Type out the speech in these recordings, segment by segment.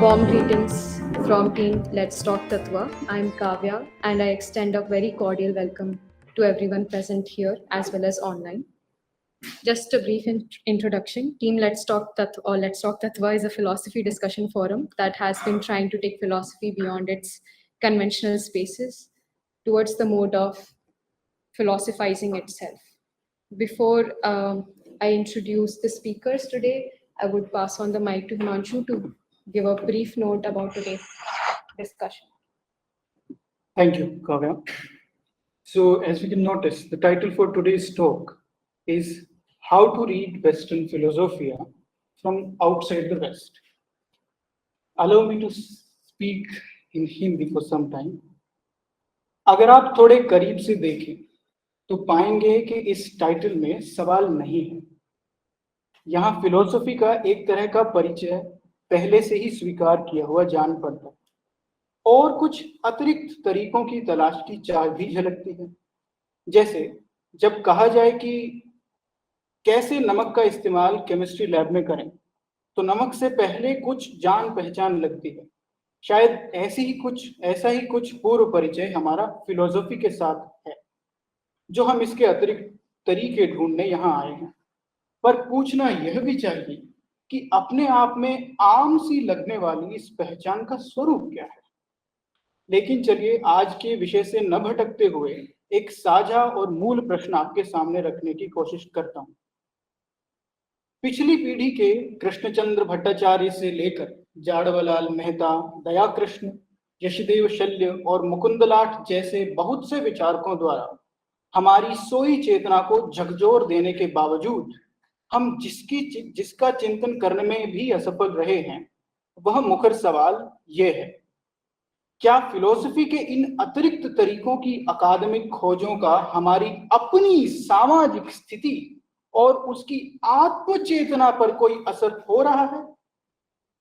Warm greetings from Team Let's Talk Tattva. I'm Kavya and I extend a very cordial welcome to everyone present here as well as online. Just a brief introduction. Team Let's Talk Tattva or Let's Talk Tattva is a philosophy discussion forum that has been trying to take philosophy beyond its conventional spaces towards the mode of philosophizing itself. Before I introduce the speakers today, I would pass on the mic to Himanshu to give a brief note about today's discussion. Thank you, Kavya. So, as we can notice, the title for today's talk is How to Read Western Philosophia from Outside the West. Allow me to speak in Hindi for some time. अगर आप थोड़े करीब से देखें तो पाएंगे कि इस टाइटल में सवाल नहीं है। यहाँ फिलोसफी का एक तरह का परिचय पहले से ही स्वीकार किया हुआ जान पड़ता है और कुछ अतिरिक्त तरीकों की तलाश की चाह भी झलकती है। जैसे जब कहा जाए कि कैसे नमक का इस्तेमाल केमिस्ट्री लैब में करें तो नमक से पहले कुछ जान पहचान लगती है। शायद ऐसा ही कुछ पूर्व परिचय हमारा फिलोसफी के साथ है, जो हम इसके अतिरिक्त तरीके ढूंढने यहाँ आए हैं। पर पूछना यह भी चाहिए कि अपने आप में आम सी लगने वाली इस पहचान का स्वरूप क्या है। लेकिन चलिए आज के विषय से न भटकते हुए एक साझा और मूल प्रश्न आपके सामने रखने की कोशिश करता हूं। पिछली पीढ़ी के कृष्णचंद्र भट्टाचार्य से लेकर जाड़वलाल मेहता, दयाकृष्ण, यशदेव शल्य और मुकुंदलाठ जैसे बहुत से विचारकों द्वारा हमारी सोई चेतना को झकझोर देने के बावजूद हम जिसका चिंतन करने में भी असफल रहे हैं, वह मुखर सवाल यह है, क्या फिलोसफी के इन अतिरिक्त तरीकों की अकादमिक खोजों का हमारी अपनी सामाजिक स्थिति और उसकी आत्मचेतना पर कोई असर हो रहा है?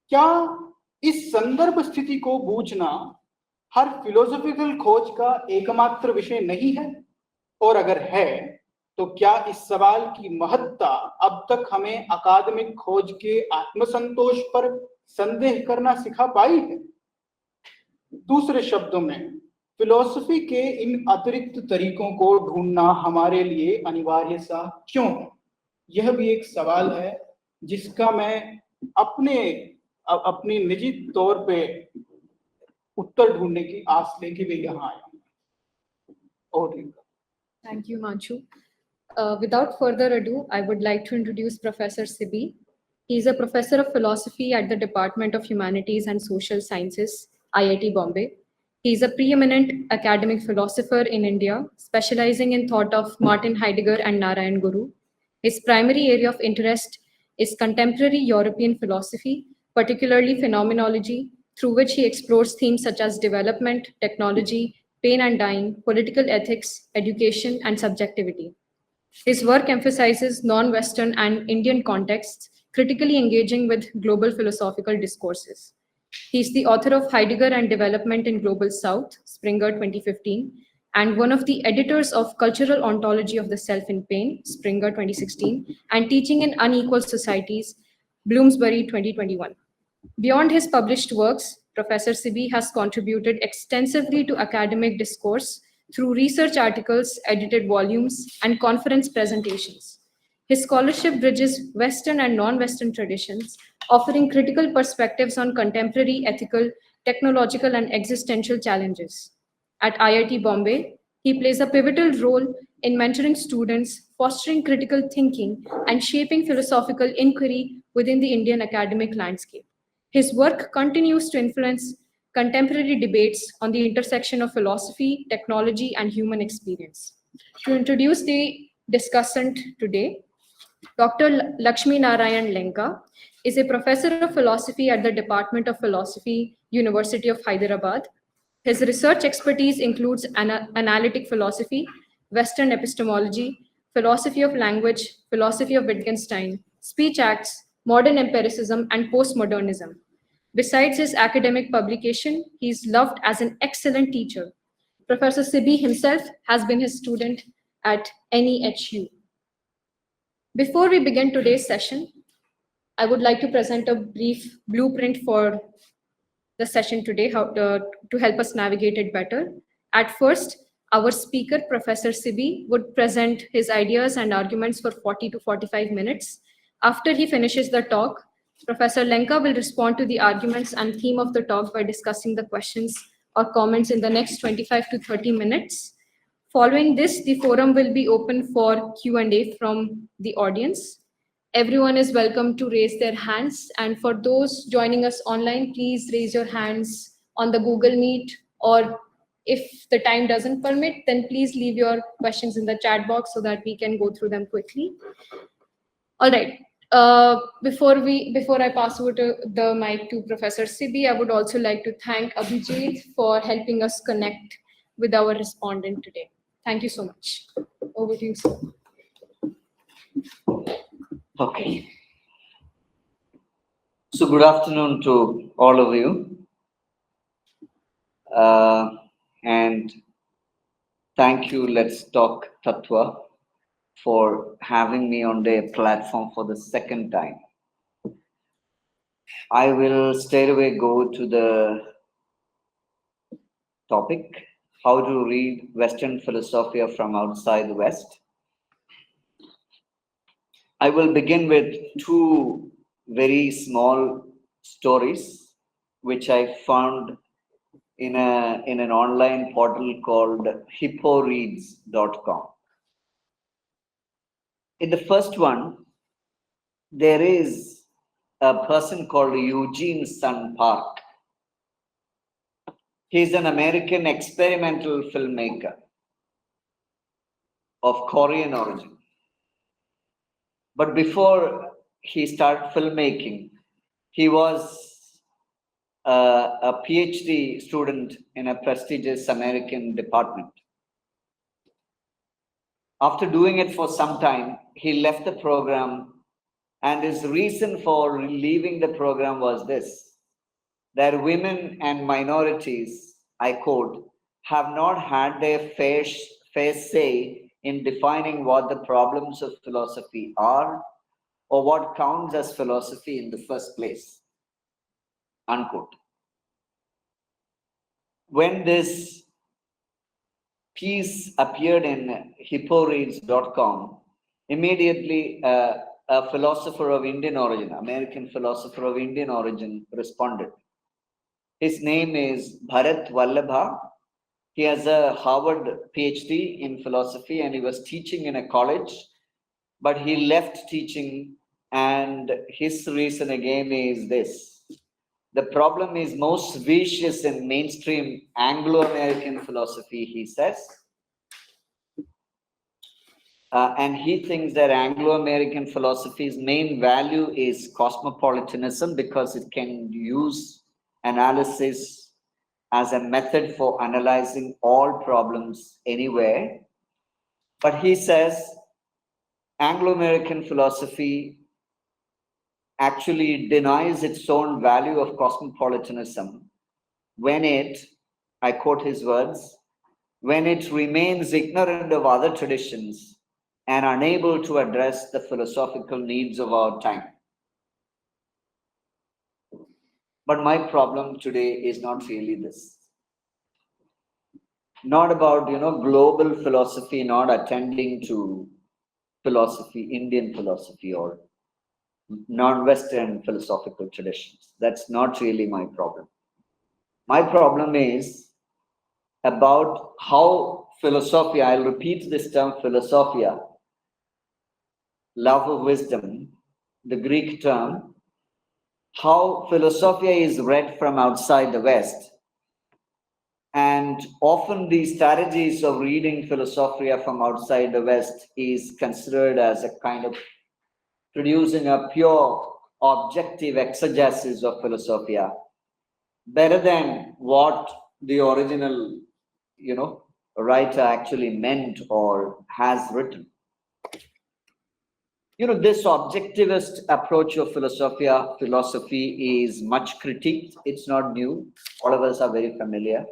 क्या इस संदर्भ स्थिति को बूझना हर फिलोसॉफिकल खोज का एकमात्र विषय नहीं है? और अगर है तो क्या इस सवाल की महत्ता अब तक हमें अकादमिक खोज के आत्मसंतोष पर संदेह करना सिखा पाई है? दूसरे शब्दों में, फिलोसफी के इन अतिरिक्त तरीकों को ढूंढना हमारे लिए अनिवार्य सा क्यों है? यह भी एक सवाल है जिसका मैं अपनी निजी तौर पे उत्तर ढूंढने की आस लेके भी यहाँ आया हूँ। Thank you, Himanshu. Without further ado, I would like to introduce Professor Siby. He is a professor of philosophy at the Department of Humanities and Social Sciences, IIT Bombay. He is a preeminent academic philosopher in India, specializing in thought of Martin Heidegger and Narayan Guru. His primary area of interest is contemporary European philosophy, particularly phenomenology, through which he explores themes such as development, technology, pain and dying, political ethics, education, and subjectivity. His work emphasizes non-Western and Indian contexts, critically engaging with global philosophical discourses. He is the author of Heidegger and Development in Global South, Springer 2015, and one of the editors of Cultural Ontology of the Self in Pain, Springer 2016, and Teaching in Unequal Societies, Bloomsbury 2021. Beyond his published works, Professor Siby has contributed extensively to academic discourse through research articles, edited volumes, and conference presentations. His scholarship bridges Western and non-Western traditions, offering critical perspectives on contemporary ethical, technological, and existential challenges. At IIT Bombay, he plays a pivotal role in mentoring students, fostering critical thinking, and shaping philosophical inquiry within the Indian academic landscape. His work continues to influence contemporary debates on the intersection of philosophy, technology, and human experience. To introduce the discussant today, Dr. Laxminarayana Lenka is a professor of philosophy at the Department of Philosophy, University of Hyderabad. His research expertise includes analytic philosophy, Western epistemology, philosophy of language, philosophy of Wittgenstein, speech acts, modern empiricism, and postmodernism. Besides his academic publication, he is loved as an excellent teacher. Professor Siby himself has been his student at NEHU. Before we begin today's session, I would like to present a brief blueprint for the session today to help us navigate it better. At first, our speaker, Professor Siby, would present his ideas and arguments for 40 to 45 minutes. After he finishes the talk, Professor Lenka will respond to the arguments and theme of the talk by discussing the questions or comments in the next 25 to 30 minutes. Following this, the forum will be open for Q&A from the audience. Everyone is welcome to raise their hands. And for those joining us online, please raise your hands on the Google Meet, or if the time doesn't permit, then please leave your questions in the chat box so that we can go through them quickly. All right. Before I pass over the mic to Professor Siby, I would also like to thank Abhijeet for helping us connect with our respondent today. Thank you so much. Over to you, sir. Okay. So good afternoon to all of you. And thank you, Let's Talk Tattva, for having me on their platform for the second time. I will straight away go to the topic, how to read Western Philosophia from outside the West. I will begin with two very small stories, which I found in an online portal called hipporeads.com. In the first one, there is a person called Eugene Sun Park. He's an American experimental filmmaker of Korean origin. But before he started filmmaking, he was a PhD student in a prestigious American department. After doing it for some time, he left the program, and his reason for leaving the program was this: that women and minorities, I quote, have not had their fair say in defining what the problems of philosophy are or what counts as philosophy in the first place, unquote. When this piece appeared in hipporeads.com, immediately a philosopher of Indian origin, American philosopher of Indian origin, responded. His name is Bharat Vallabha. He has a Harvard PhD in philosophy, and he was teaching in a college, but he left teaching, and his reason again is this: the problem is most vicious in mainstream Anglo-American philosophy, he says. And he thinks that Anglo-American philosophy's main value is cosmopolitanism because it can use analysis as a method for analyzing all problems anywhere. But he says Anglo-American philosophy actually denies its own value of cosmopolitanism when it, I quote his words, when it remains ignorant of other traditions and unable to address the philosophical needs of our time. But my problem today is not really this. Not about, global philosophy, not attending to philosophy, Indian philosophy or non-Western philosophical traditions. That's not really my problem. My problem is about how philosophia, I'll repeat this term, philosophia, love of wisdom, the Greek term, how philosophia is read from outside the West. And often the strategies of reading philosophia from outside the West is considered as a kind of producing a pure objective exegesis of philosophia, better than what the original, writer actually meant or has written. This objectivist approach of philosophy is much critiqued. It's not new. All of us are very familiar.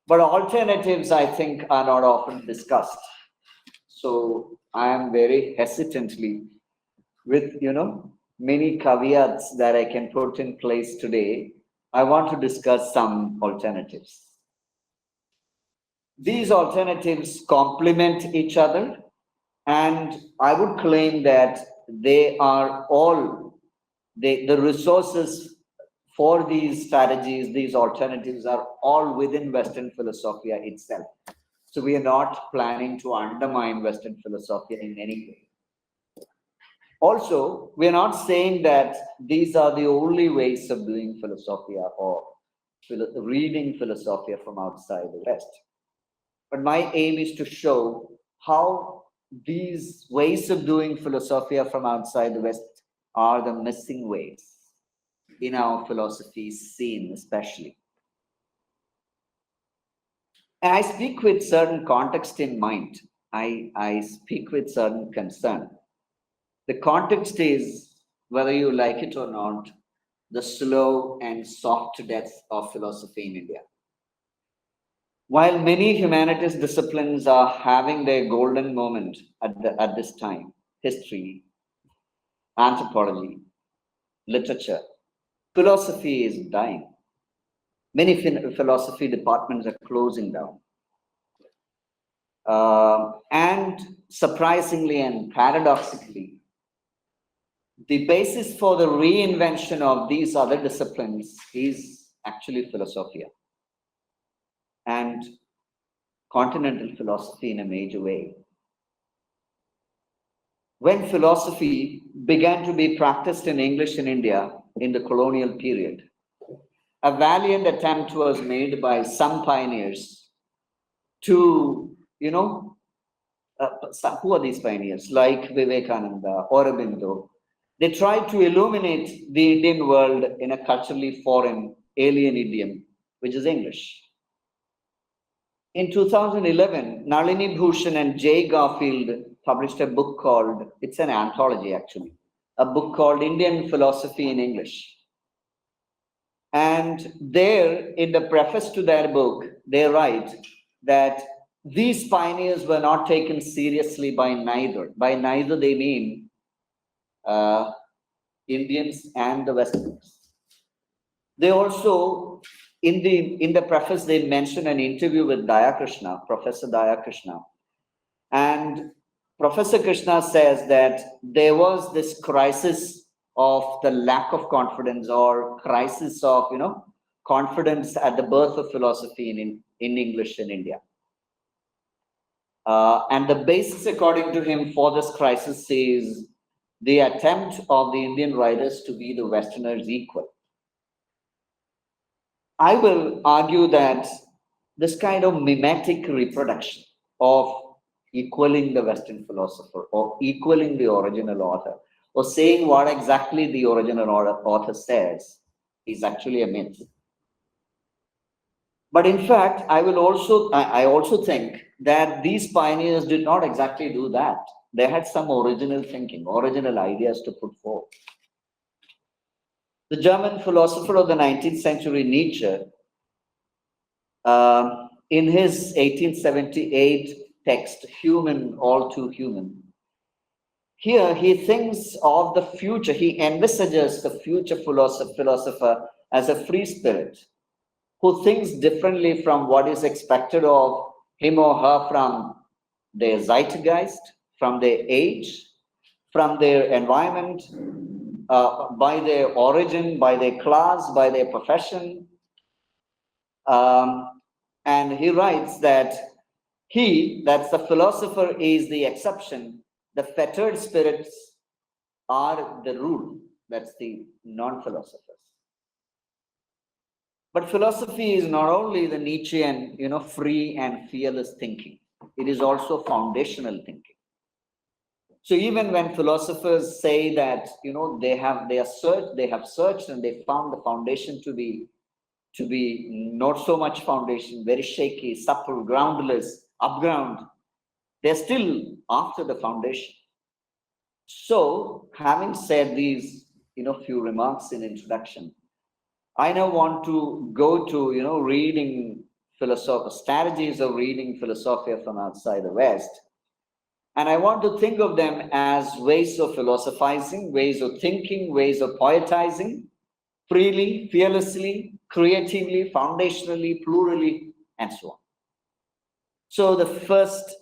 But alternatives, I think, are not often discussed. So I am very hesitantly, with many caveats that I can put in place today, I want to discuss some alternatives. These alternatives complement each other, and I would claim that they are all, the resources for these strategies, these alternatives are all within Western Philosophia itself. So we are not planning to undermine Western Philosophia in any way. Also, we are not saying that these are the only ways of doing Philosophia or reading Philosophia from outside the West. But my aim is to show how these ways of doing Philosophia from outside the West are the missing ways in our philosophy scene, especially. And I speak with certain context in mind. I speak with certain concern. The context is, whether you like it or not, the slow and soft death of philosophy in India. While many humanities disciplines are having their golden moment at this time, history, anthropology, literature, philosophy is dying. Many philosophy departments are closing down. And surprisingly and paradoxically, the basis for the reinvention of these other disciplines is actually Philosophia and continental philosophy in a major way. When philosophy began to be practiced in English in India in the colonial period, a valiant attempt was made by some pioneers to, who are these pioneers? Like Vivekananda, Aurobindo. They tried to illuminate the Indian world in a culturally foreign, alien idiom, which is English. In 2011, Nalini Bhushan and Jay Garfield published a book called, it's an anthology actually, a book called Indian Philosophy in English. And there, in the preface to their book, they write that these pioneers were not taken seriously by neither. By neither, they mean Indians and the Westerners. They also, in the preface, they mention an interview with Dayakrishna, Professor Dayakrishna. And Professor Krishna says that there was this crisis of the lack of confidence or crisis of, confidence at the birth of philosophy in English in India. And the basis, according to him, for this crisis is the attempt of the Indian writers to be the Westerners' equal. I will argue that this kind of mimetic reproduction of equaling the Western philosopher or equaling the original author or saying what exactly the original author says is actually a myth. But in fact, I also think that these pioneers did not exactly do that. They had some original thinking, original ideas to put forth. The German philosopher of the 19th century, Nietzsche, in his 1878 text, Human, All Too Human, here he thinks of the future. He envisages the future philosopher as a free spirit who thinks differently from what is expected of him or her from their zeitgeist, from their age, from their environment, by their origin, by their class, by their profession. And he writes that that's the philosopher, is the exception. The fettered spirits are the rule. That's the non-philosophers. But philosophy is not only the Nietzschean, free and fearless thinking. It is also foundational thinking. So even when philosophers say that, they have searched and they found the foundation to be not so much foundation, very shaky, supple, groundless, upground, they're still after the foundation. So having said these, few remarks in introduction, I now want to go to, reading strategies of reading Philosophia from outside the West. And I want to think of them as ways of philosophizing, ways of thinking, ways of poetizing, freely, fearlessly, creatively, foundationally, plurally, and so on. So the first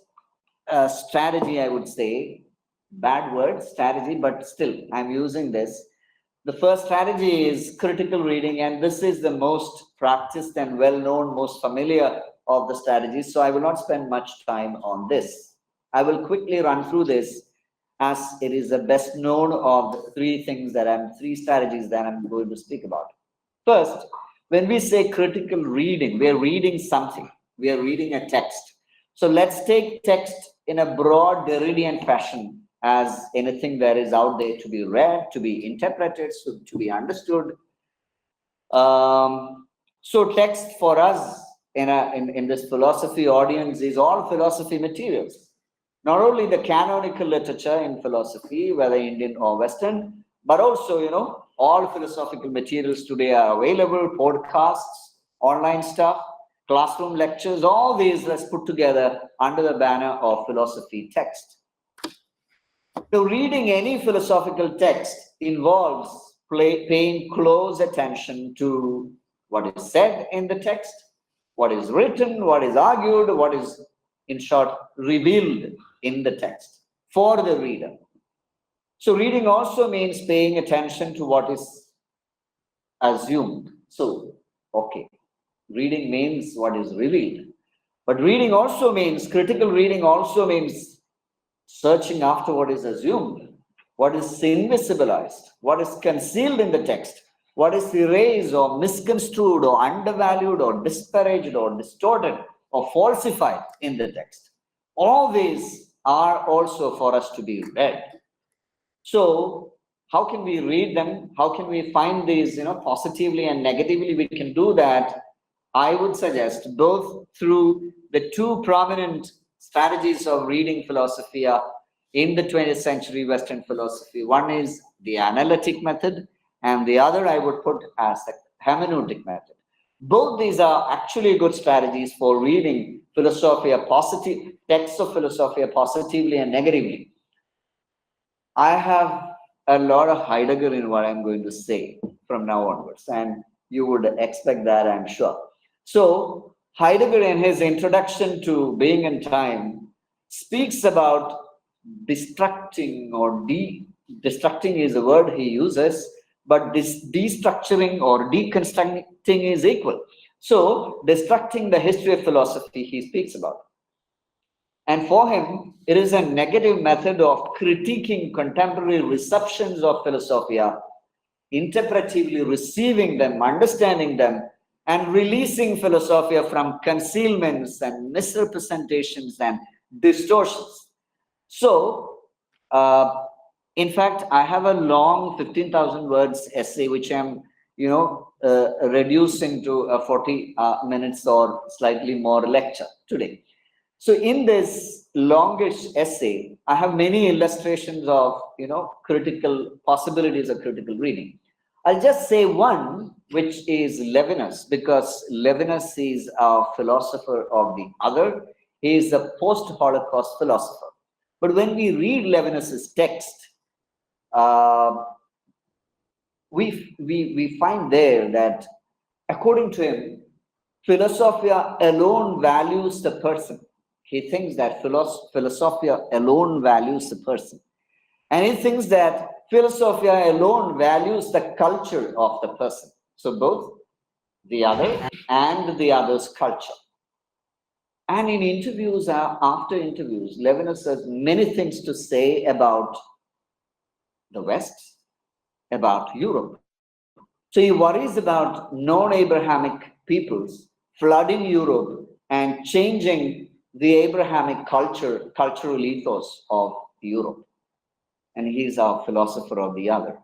strategy, I would say, bad word, strategy, but still I'm using this. The first strategy is critical reading, and this is the most practiced and well-known, most familiar of the strategies. So I will not spend much time on this. I will quickly run through this as it is the best known of the three strategies that I'm going to speak about. First, when we say critical reading, we are reading something. We are reading a text. So let's take text in a broad Derridean fashion as anything that is out there to be read, to be interpreted, so to be understood. So text for us in this philosophy audience is all philosophy materials. Not only the canonical literature in philosophy, whether Indian or Western, but also, all philosophical materials today are available, podcasts, online stuff, classroom lectures, all these let's put together under the banner of philosophy text. So reading any philosophical text involves paying close attention to what is said in the text, what is written, what is argued, what is, in short, revealed in the text for the reader. So reading also means paying attention to what is assumed. So, okay, reading means what is revealed. But reading also means, critical reading also means searching after what is assumed, what is invisibilized, what is concealed in the text, what is erased or misconstrued or undervalued or disparaged or distorted or falsified in the text. All these are also for us to be read. So how can we read them? How can we find these, positively and negatively? We can do that, I would suggest, both through the two prominent strategies of reading Philosophia in the 20th century Western philosophy. One is the analytic method, and the other I would put as the hermeneutic method. Both these are actually good strategies for reading Philosophia positive, texts of Philosophia positively and negatively. I have a lot of Heidegger in what I'm going to say from now onwards, and you would expect that, I'm sure. So Heidegger, in his introduction to Being and Time, speaks about destructing, or destructing is a word he uses, but destructuring or deconstructing is equal. So destructing the history of philosophy he speaks about. And for him, it is a negative method of critiquing contemporary receptions of Philosophia, interpretively receiving them, understanding them, and releasing Philosophia from concealments and misrepresentations and distortions. So, in fact, I have a long 15,000 words essay, which I'm, reducing to 40 minutes or slightly more lecture today. So in this longish essay, I have many illustrations of, critical possibilities of critical reading. I'll just say one, which is Levinas, because Levinas is a philosopher of the other. He is a post-Holocaust philosopher. But when we read Levinas's text, we find there that, according to him, Philosophia alone values the person. He thinks that Philosophia alone values the person. And he thinks that Philosophia alone values the culture of the person. So both the other and the other's culture. And in interviews, after interviews, Levinas has many things to say about the West, about Europe. So he worries about non-Abrahamic peoples flooding Europe and changing the Abrahamic cultural ethos of Europe. And he's a philosopher of the other.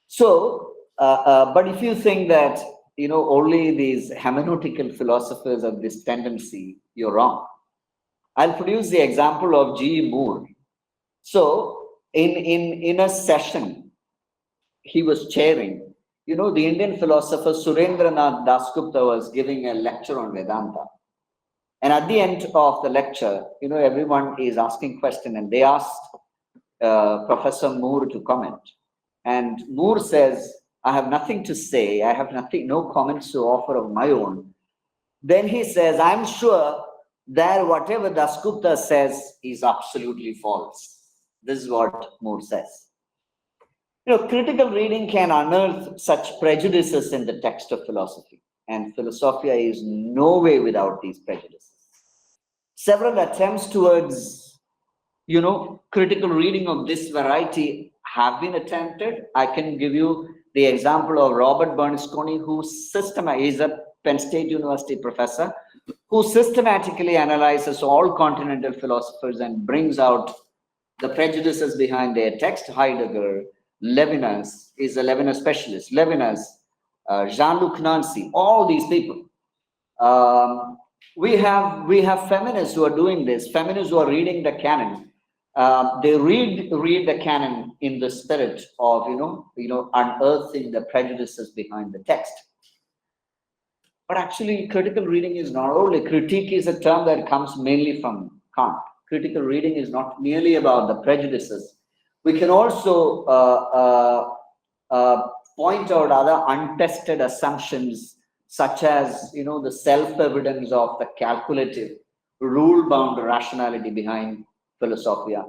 So, but if you think that, only these hermeneutical philosophers have this tendency, you're wrong. I'll produce the example of G. Moore. So, in a session he was chairing, the Indian philosopher Surendranath Dasgupta was giving a lecture on Vedanta. And at the end of the lecture, everyone is asking questions, and they asked Professor Moore to comment. And Moore says, I have nothing to say, I have no comments to offer of my own, then he says, I'm sure that whatever Dasgupta says is absolutely false. This is what Moore says. Critical reading can unearth such prejudices in the text of philosophy, and Philosophia is no way without these prejudices. Several attempts towards, critical reading of this variety have been attempted. I can give you the example of Robert Bernasconi, who is a Penn State University professor, who systematically analyzes all continental philosophers and brings out the prejudices behind their text. Heidegger, Levinas is a Levinas specialist, Levinas, Jean-Luc Nancy, all these people. We have feminists who are doing this, feminists who are reading the canon. They read the canon in the spirit of unearthing the prejudices behind the text. But actually, critical reading is not only, critique is a term that comes mainly from Kant. Critical reading is not merely about the prejudices. We can also point out other untested assumptions, such as the self-evidence of the calculative, rule-bound rationality behind Philosophia.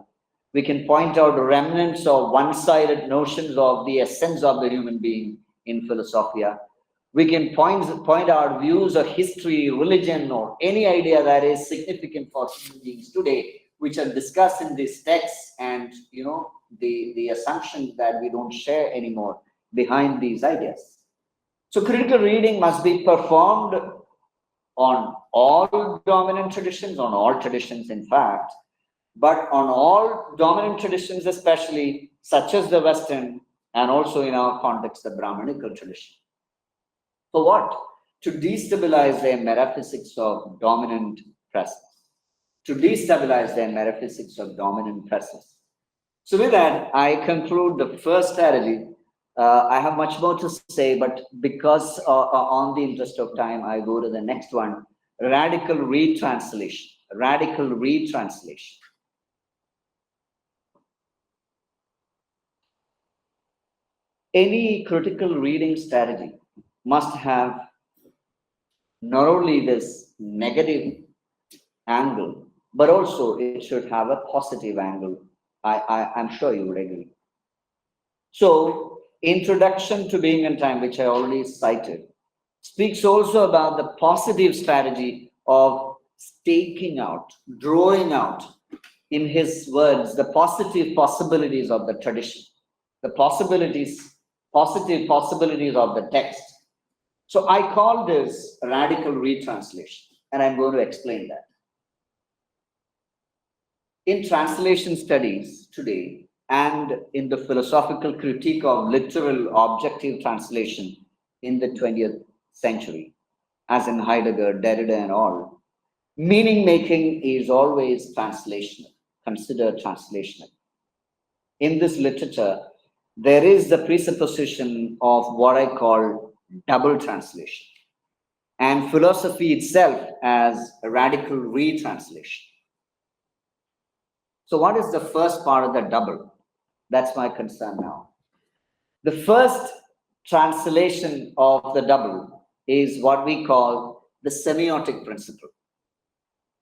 We can point out remnants of one-sided notions of the essence of the human being in Philosophia. We can point out views of history, religion, or any idea that is significant for human beings today, which are discussed in these texts, and the assumptions that we don't share anymore behind these ideas. So critical reading must be performed on all dominant traditions, on all traditions in fact, but on all dominant traditions especially, such as the Western, and also in our context, the Brahmanical tradition. For what? To destabilize their metaphysics of dominant presence. To destabilize their metaphysics of dominant presence. So with that, I conclude the first strategy. I have much more to say, but because on the interest of time, I go to the next one, radical retranslation. Radical retranslation. Any critical reading strategy must have not only this negative angle, but also it should have a positive angle. I'm sure you would agree. So, Introduction to Being and Time, which I already cited, speaks also about the positive strategy of staking out, drawing out, in his words, the positive possibilities of the tradition, the positive possibilities of the text. So I call this radical retranslation, and I'm going to explain that. In translation studies today, and in the philosophical critique of literal objective translation in the 20th century, as in Heidegger, Derrida, and all, meaning making is always translational, considered translational. In this literature, there is the presupposition of what I call double translation, and philosophy itself as a radical retranslation. So what is the first part of the double? That's my concern now. The first translation of the double is what we call the semiotic principle.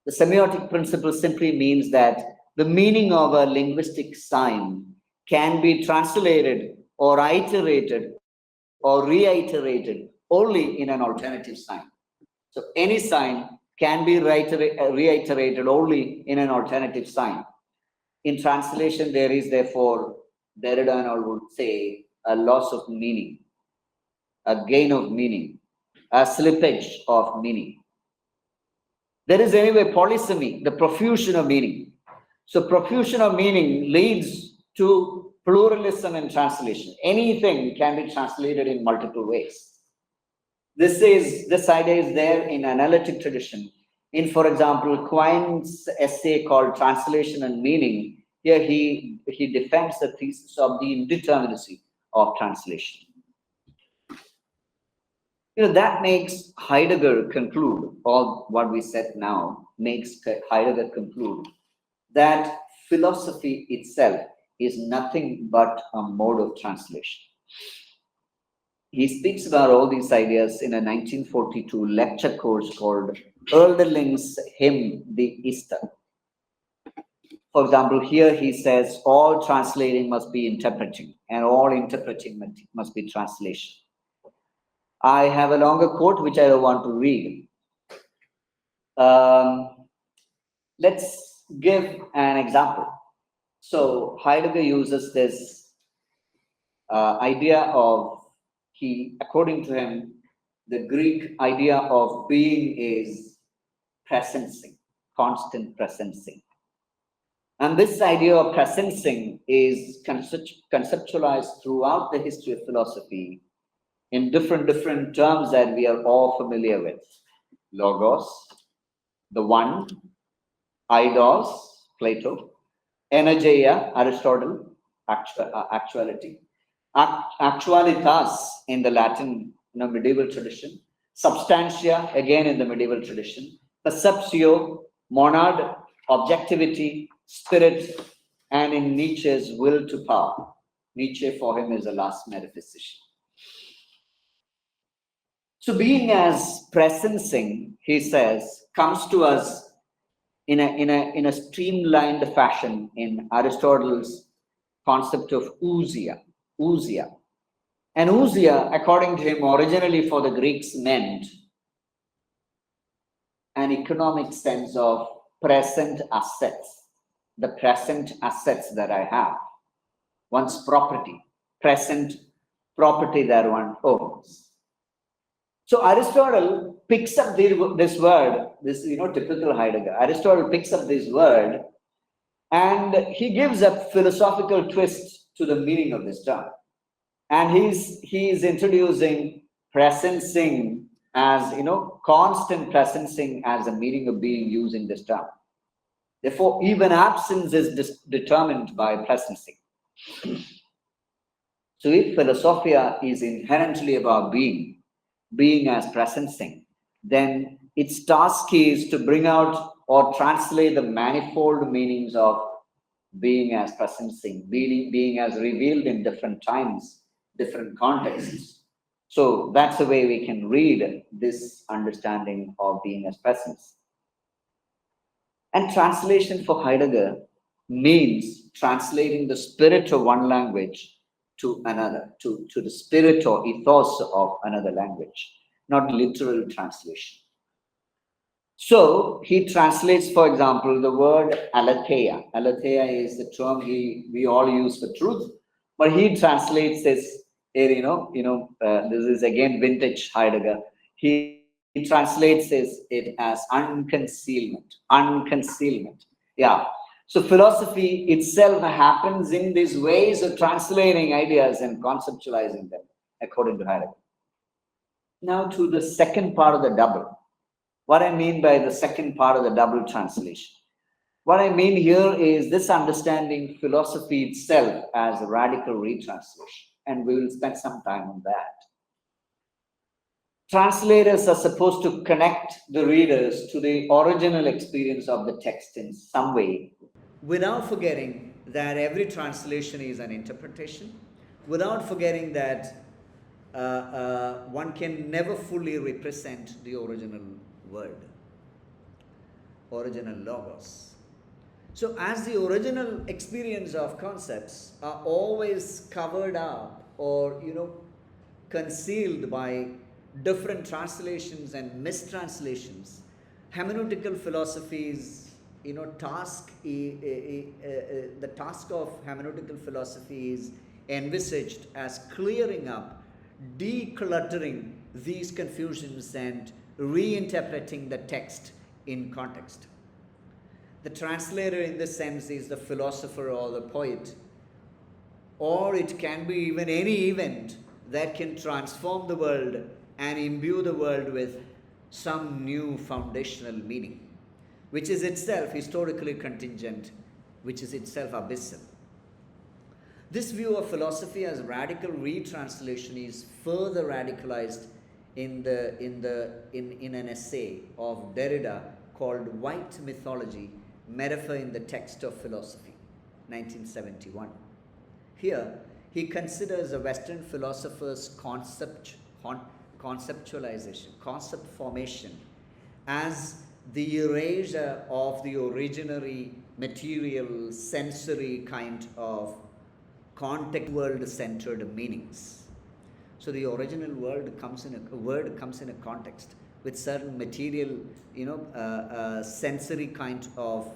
The semiotic principle simply means that the meaning of a linguistic sign can be translated or iterated or reiterated only in an alternative sign. So any sign can be reiterated only in an alternative sign. In translation, there is therefore, Derrida and all would say, a loss of meaning, a gain of meaning, a slippage of meaning. There is anyway polysemy, the profusion of meaning. So profusion of meaning leads to pluralism in translation. Anything can be translated in multiple ways. This idea is there in analytic tradition. In, for example, Quine's essay called Translation and Meaning, here he defends the thesis of the indeterminacy of translation. That makes Heidegger conclude, or what we said now makes Heidegger conclude, that philosophy itself is nothing but a mode of translation. he speaks about all these ideas in a 1942 lecture course called Erdeling's Hymn the Easter. For example, here he says all translating must be interpreting and all interpreting must be translation. I have a longer quote which I don't want to read. Let's give an example. So Heidegger uses this idea of, according to him, the Greek idea of being is presencing, constant presencing. And this idea of presencing is conceptualized throughout the history of philosophy in different terms that we are all familiar with. Logos, the one, eidos, Plato, energeia, Aristotle, actuality, actualitas in the Latin medieval tradition, substantia again in the medieval tradition, perceptio, monad, objectivity, spirit, and in Nietzsche's will to power. Nietzsche for him is the last metaphysician. So being as presencing, he says, comes to us in a streamlined fashion in Aristotle's concept of ousia. And ousia, according to him, originally for the Greeks meant an economic sense of present assets, the present assets that I have, one's property, present property that one owns. So Aristotle picks up this word, this typical Heidegger. Aristotle picks up this word and he gives a philosophical twist to the meaning of this term. And he's introducing presencing as, constant presencing as the meaning of being using this term. Therefore, even absence is determined by presencing. So if Philosophia is inherently about being as presencing, then its task is to bring out or translate the manifold meanings of being as presencing, being as revealed in different times, different contexts. So that's the way we can read this understanding of being as presence. And translation for Heidegger means translating the spirit of one language to another, to the spirit or ethos of another language, not literal translation. So he translates, for example, the word aletheia. Aletheia is the term we all use for truth, but he translates this. This is again vintage Heidegger. He translates it as unconcealment. Unconcealment. Yeah. So philosophy itself happens in these ways of translating ideas and conceptualizing them, according to Heidegger. Now to the second part of the double. What I mean by the second part of the double translation. What I mean here is this understanding philosophy itself as a radical retranslation. And we will spend some time on that. Translators are supposed to connect the readers to the original experience of the text in some way, without forgetting that every translation is an interpretation, without forgetting that one can never fully represent the original word, original logos. So as the original experience of concepts are always covered up or concealed by different translations and mistranslations, hermeneutical philosophies, the task of hermeneutical philosophy is envisaged as clearing up, decluttering these confusions and reinterpreting the text in context. The translator in this sense is the philosopher or the poet, or it can be even any event that can transform the world and imbue the world with some new foundational meaning, which is itself historically contingent, which is itself abyssal. This view of philosophy as radical retranslation is further radicalized in an essay of Derrida called White Mythology, Metaphor in the Text of Philosophy, 1971. Here, he considers a Western philosopher's conceptualization, concept formation, as the erasure of the originary material, sensory kind of context world-centered meanings. So the original word comes in a context with certain material, sensory kind of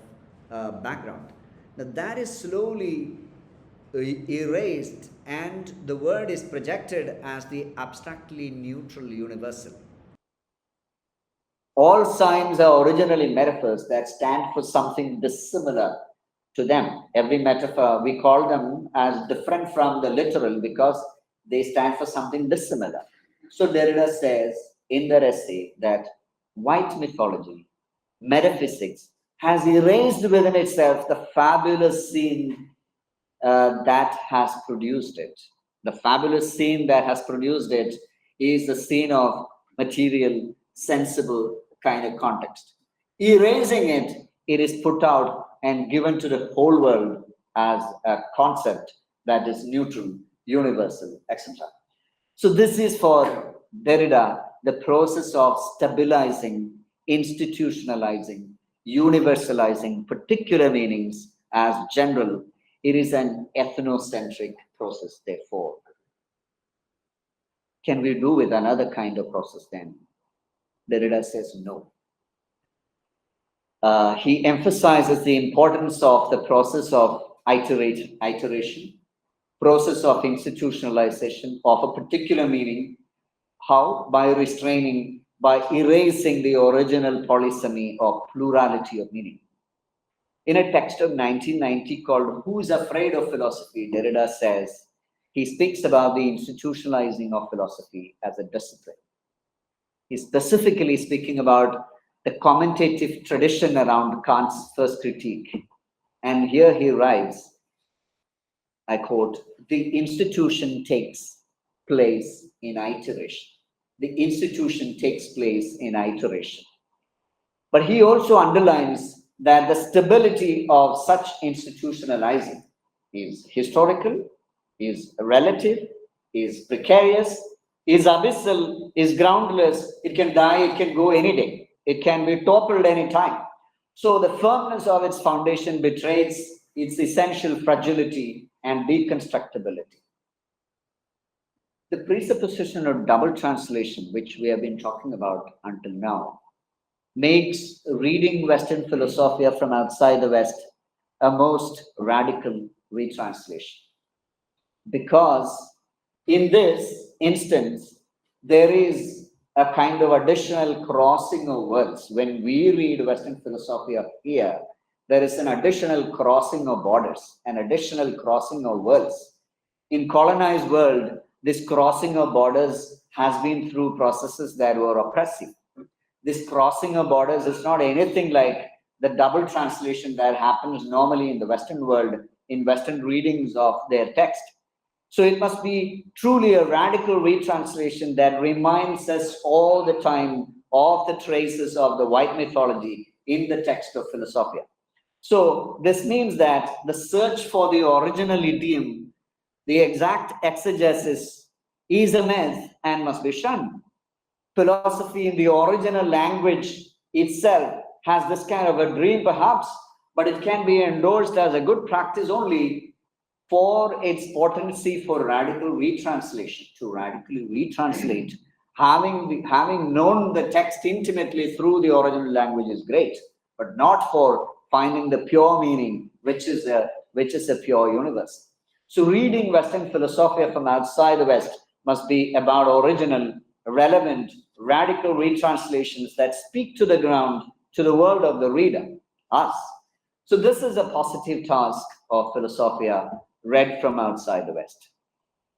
background. Now that is slowly erased, and the word is projected as the abstractly neutral universal. All signs are originally metaphors that stand for something dissimilar to them. Every metaphor, we call them as different from the literal because they stand for something dissimilar. So Derrida says in their essay that white mythology, metaphysics, has erased within itself the fabulous scene that has produced it. The fabulous scene that has produced it is the scene of material, sensible kind of context. Erasing it, it is put out and given to the whole world as a concept that is neutral, universal, etc. So this is for Derrida the process of stabilizing, institutionalizing, universalizing particular meanings as general. It is an ethnocentric process, therefore. Can we do with another kind of process then? Derrida says no. He emphasizes the importance of the process of iteration, process of institutionalization of a particular meaning. How? By restraining, by erasing the original polysemy or plurality of meaning. In a text of 1990 called Who is Afraid of Philosophy, Derrida says, he speaks about the institutionalizing of philosophy as a discipline. He's specifically speaking about the commentative tradition around Kant's first critique. And here he writes, I quote, the institution takes place in iteration. The institution takes place in iteration. But he also underlines that the stability of such institutionalizing is historical, is relative, is precarious, is abyssal, is groundless. It can die, it can go any day. It can be toppled any time. So the firmness of its foundation betrays its essential fragility and deconstructibility. The presupposition of double translation, which we have been talking about until now, makes reading Western Philosophia from outside the West a most radical retranslation. Because in this instance, there is a kind of additional crossing of words. When we read Western Philosophia here, there is an additional crossing of borders, an additional crossing of worlds. In colonized world, this crossing of borders has been through processes that were oppressive. This crossing of borders is not anything like the double translation that happens normally in the Western world, in Western readings of their text. So it must be truly a radical retranslation that reminds us all the time of the traces of the white mythology in the text of Philosophia. So this means that the search for the original idiom, the exact exegesis, is a myth and must be shunned. Philosophy in the original language itself has this kind of a dream perhaps, but it can be endorsed as a good practice only for its potency for radical retranslation, to radically retranslate. Having known the text intimately through the original language is great, but not for finding the pure meaning, which is a pure universe. So reading Western Philosophia from outside the West must be about original, relevant, radical retranslations that speak to the ground, to the world of the reader, us. So this is a positive task of Philosophia read from outside the West.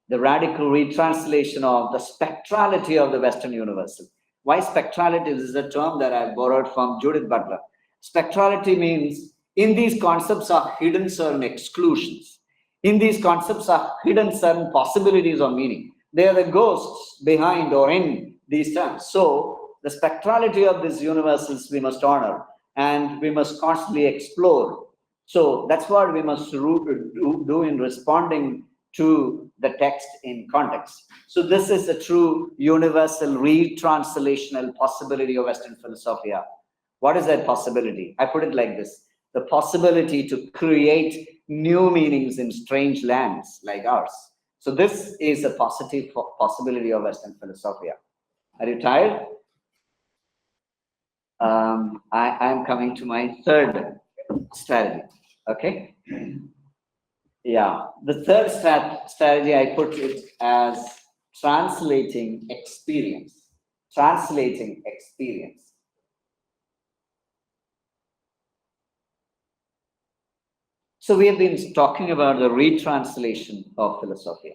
The radical retranslation of the spectrality of the Western universal. Why spectrality? This is a term that I borrowed from Judith Butler. Spectrality means in these concepts are hidden certain exclusions. In these concepts are hidden certain possibilities of meaning. They are the ghosts behind or in these terms. So the spectrality of these universals we must honor and we must constantly explore. So that's what we must do in responding to the text in context. So this is a true universal retranslational possibility of Western philosophia. What is that possibility? I put it like this: the possibility to create new meanings in strange lands like ours. So this is a positive possibility of Western philosophia. Are you tired? I am coming to my third strategy. Okay. Yeah, the third strategy, I put it as translating experience. Translating experience. So we have been talking about the retranslation of philosophia.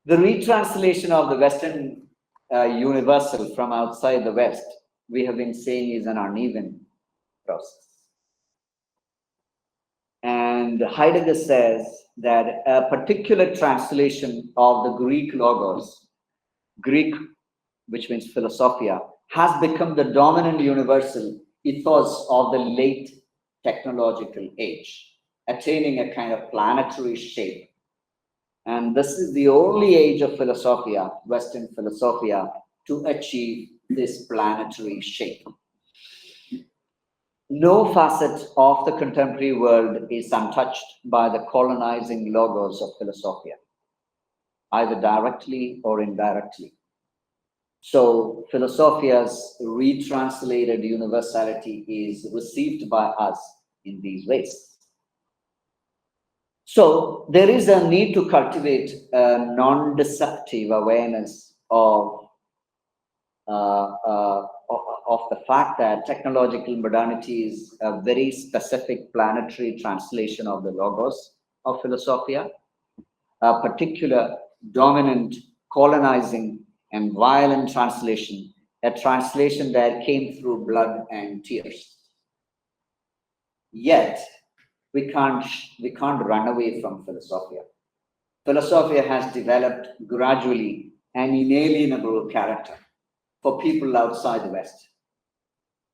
The retranslation of the Western universal from outside the West, we have been saying, is an uneven process. And Heidegger says that a particular translation of the Greek logos, Greek, which means philosophia, has become the dominant universal ethos of the late technological age, attaining a kind of planetary shape. And this is the only age of philosophia, Western philosophia, to achieve this planetary shape. No facet of the contemporary world is untouched by the colonizing logos of philosophia, either directly or indirectly. So philosophia's retranslated universality is received by us in these ways. So there is a need to cultivate a non-deceptive awareness of the fact that technological modernity is a very specific planetary translation of the logos of philosophia, a particular dominant colonizing and violent translation, a translation that came through blood and tears. Yet, we can't run away from philosophia. Philosophia has developed gradually an inalienable character for people outside the West.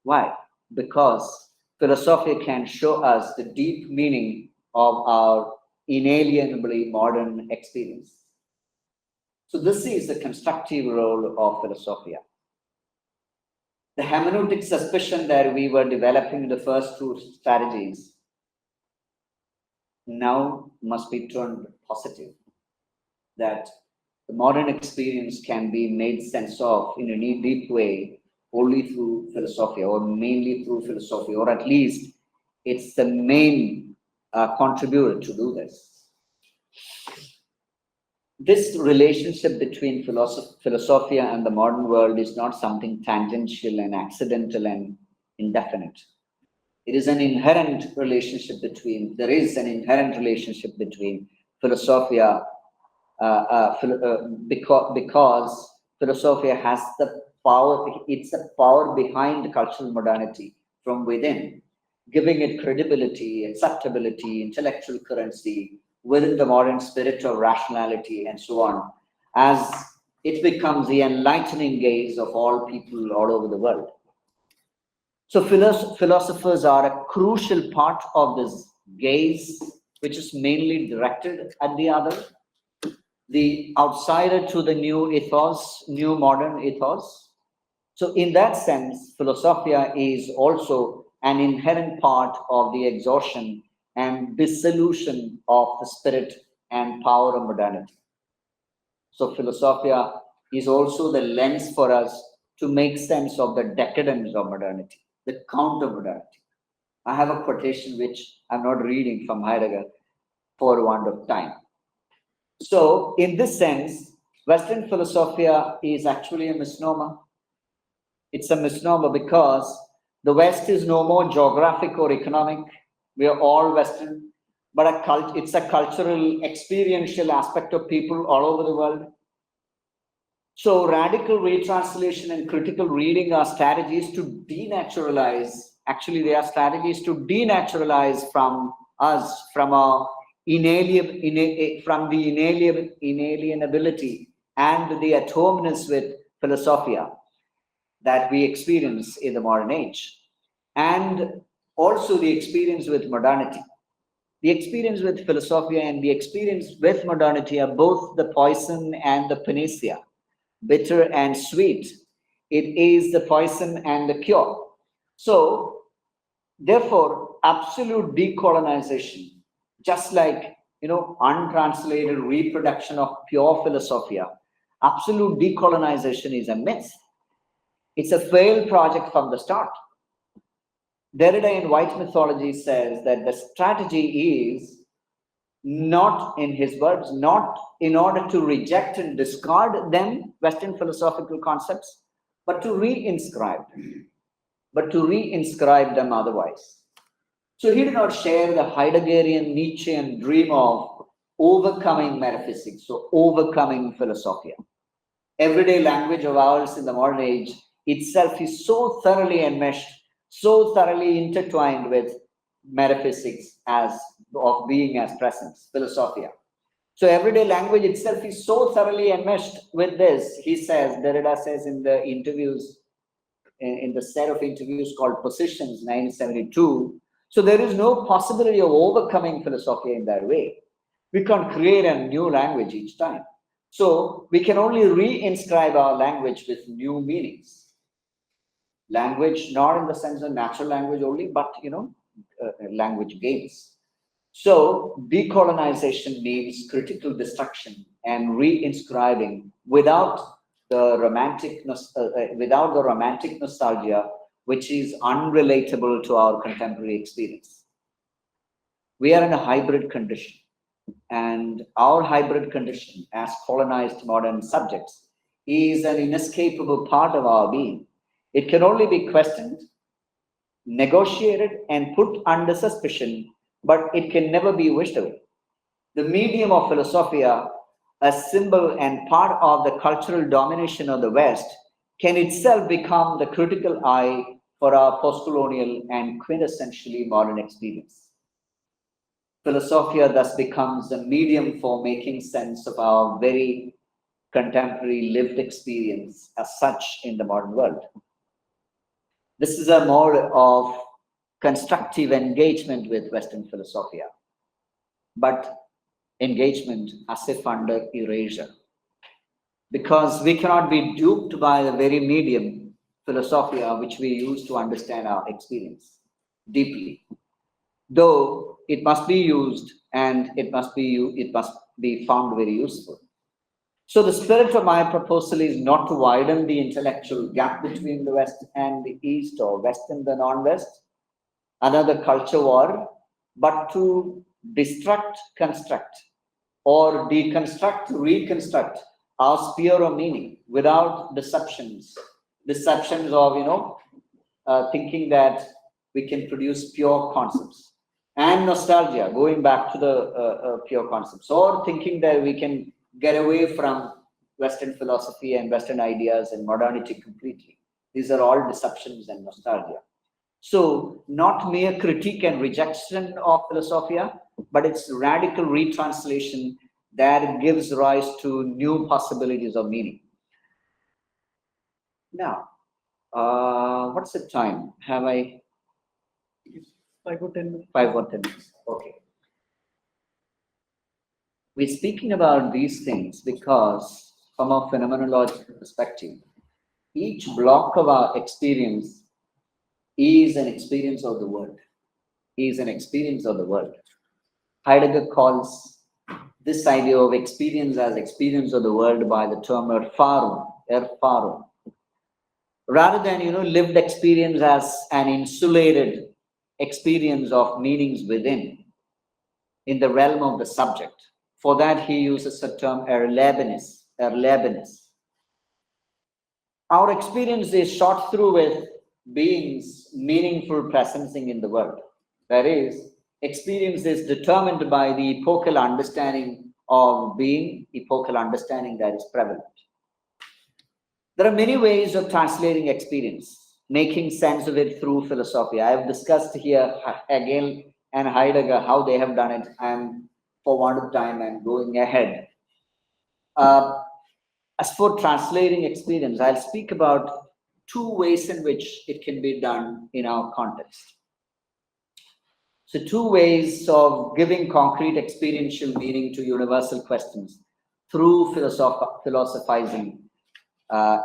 Why? Because philosophia can show us the deep meaning of our inalienably modern experience. So this is the constructive role of philosophia. The hermeneutic suspicion that we were developing in the first two strategies now must be turned positive, that the modern experience can be made sense of in a deep way only through philosophy, or mainly through philosophy, or at least it's the main contributor to do this. This relationship between philosophia and the modern world is not something tangential and accidental and indefinite. It is an inherent relationship between, there is an inherent relationship between philosophia, because philosophia has the power, it's the power behind cultural modernity from within, giving it credibility, acceptability, intellectual currency within the modern spirit of rationality and so on, as it becomes the enlightening gaze of all people all over the world. So philosophers are a crucial part of this gaze, which is mainly directed at the other, the outsider to the new ethos, new modern ethos. So in that sense, philosophia is also an inherent part of the exhaustion and dissolution of the spirit and power of modernity. So philosophia is also the lens for us to make sense of the decadence of modernity, the counter-modernity. I have a quotation which I'm not reading from Heidegger for want of time. So in this sense, Western philosophia is actually a misnomer. It's a misnomer because the West is no more geographic or economic. We are all Western, but it's a cultural, experiential aspect of people all over the world. So radical retranslation and critical reading are strategies to denaturalize. Actually, they are strategies to denaturalize from us, from our inalienability and the atomeness with philosophia that we experience in the modern age, and also the experience with modernity. the experience with Philosophia and the experience with modernity are both the poison and the panacea, bitter and sweet. It is the poison and the cure. So, therefore, absolute decolonization, just like untranslated reproduction of pure Philosophia, absolute decolonization is a myth. It's a failed project from the start. Derrida in White Mythology says that the strategy is not, in his words, not in order to reject and discard them, Western philosophical concepts, but to reinscribe them otherwise. So he did not share the Heideggerian Nietzschean dream of overcoming metaphysics, so overcoming Philosophia. Everyday language of ours in the modern age itself is so thoroughly enmeshed, so thoroughly intertwined with metaphysics as of being as presence, Philosophia. So everyday language itself is so thoroughly enmeshed with this. He says, Derrida says in the interviews, in the set of interviews called Positions, 1972. So there is no possibility of overcoming Philosophia in that way. We can't create a new language each time. So we can only reinscribe our language with new meanings. Language, not in the sense of natural language only, but language games. So decolonization means critical destruction and reinscribing without the romantic nostalgia, which is unrelatable to our contemporary experience. We are in a hybrid condition, and our hybrid condition as colonized modern subjects is an inescapable part of our being. It can only be questioned, negotiated, and put under suspicion, but it can never be wished away. The medium of Philosophia, a symbol and part of the cultural domination of the West, can itself become the critical eye for our post-colonial and quintessentially modern experience. Philosophia thus becomes a medium for making sense of our very contemporary lived experience as such in the modern world. This is a mode of constructive engagement with Western Philosophia, but engagement as if under erasure. Because we cannot be duped by the very medium, Philosophia, which we use to understand our experience deeply. Though it must be used and it must be found very useful. So the spirit of my proposal is not to widen the intellectual gap between the West and the East, or West and the non-West, another culture war, but to destruct, construct, or deconstruct, reconstruct our sphere of meaning without deceptions of thinking that we can produce pure concepts, and nostalgia, going back to the pure concepts, or thinking that we can get away from Western philosophy and Western ideas and modernity completely. These are all deceptions and nostalgia. So not mere critique and rejection of Philosophia, but it's radical retranslation that gives rise to new possibilities of meaning. Now, what's the time? Have I? 5 or 10 minutes. 5 or 10 minutes. Okay. We're speaking about these things because, from a phenomenological perspective, each block of our experience is an experience of the world. Heidegger calls this idea of experience as experience of the world by the term Erfahrung. Rather than lived experience as an insulated experience of meanings within, in the realm of the subject. For that, he uses the term Erlebnis. Our experience is shot through with being's meaningful presencing in the world. That is, experience is determined by the epochal understanding of being, epochal understanding that is prevalent. There are many ways of translating experience, making sense of it through philosophy. I have discussed here Hegel and Heidegger, how they have done it, and for want of time, I'm going ahead. As for translating experience, I'll speak about 2 ways in which it can be done in our context. So two ways of giving concrete experiential meaning to universal questions through philosophizing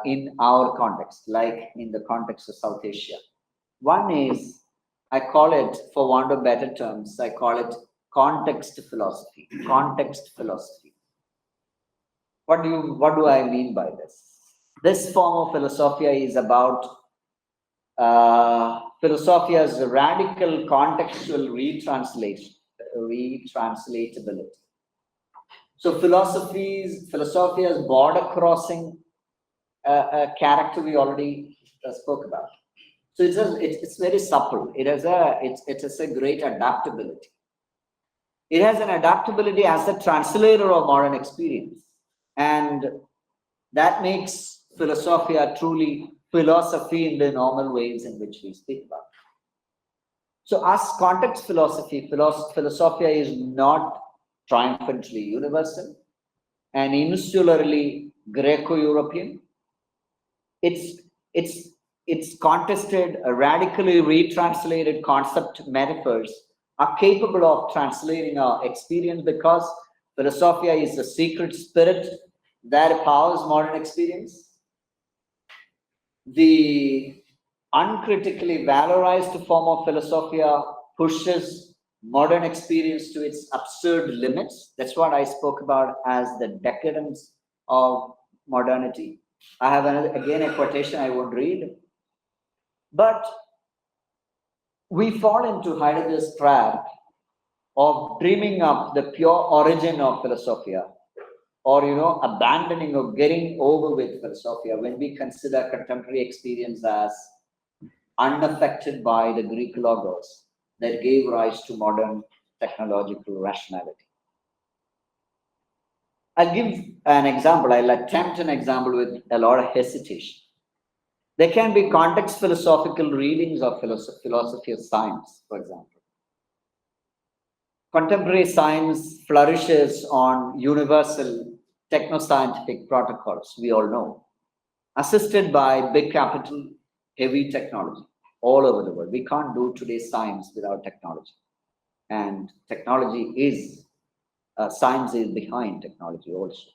in our context, like in the context of South Asia. One is, I call it, for want of better terms, I call it context philosophy. Context philosophy. What do I mean by this? This form of philosophia is about Philosophia's radical contextual retranslatability. So Philosophia's border-crossing character we already spoke about. So it's very supple. It has a great adaptability. It has an adaptability as a translator of modern experience, and that makes Philosophia truly philosophy in the normal ways in which we speak about. So as context philosophy, Philosophia is not triumphantly universal and insularly Greco-European. It's contested, radically retranslated concept metaphors are capable of translating our experience, because Philosophia is the secret spirit that powers modern experience. The uncritically valorized form of Philosophia pushes modern experience to its absurd limits. That's what I spoke about as the decadence of modernity. I have again a quotation I won't read. But we fall into Heidegger's trap of dreaming up the pure origin of Philosophia, or abandoning or getting over with Philosophia when we consider contemporary experience as unaffected by the Greek logos that gave rise to modern technological rationality. I'll give an example. I'll attempt an example with a lot of hesitation. There can be context philosophical readings of philosophy of science, for example. Contemporary science flourishes on universal techno-scientific protocols, we all know, assisted by big capital, heavy technology all over the world. We can't do today's science without technology. And technology is, science is behind technology also.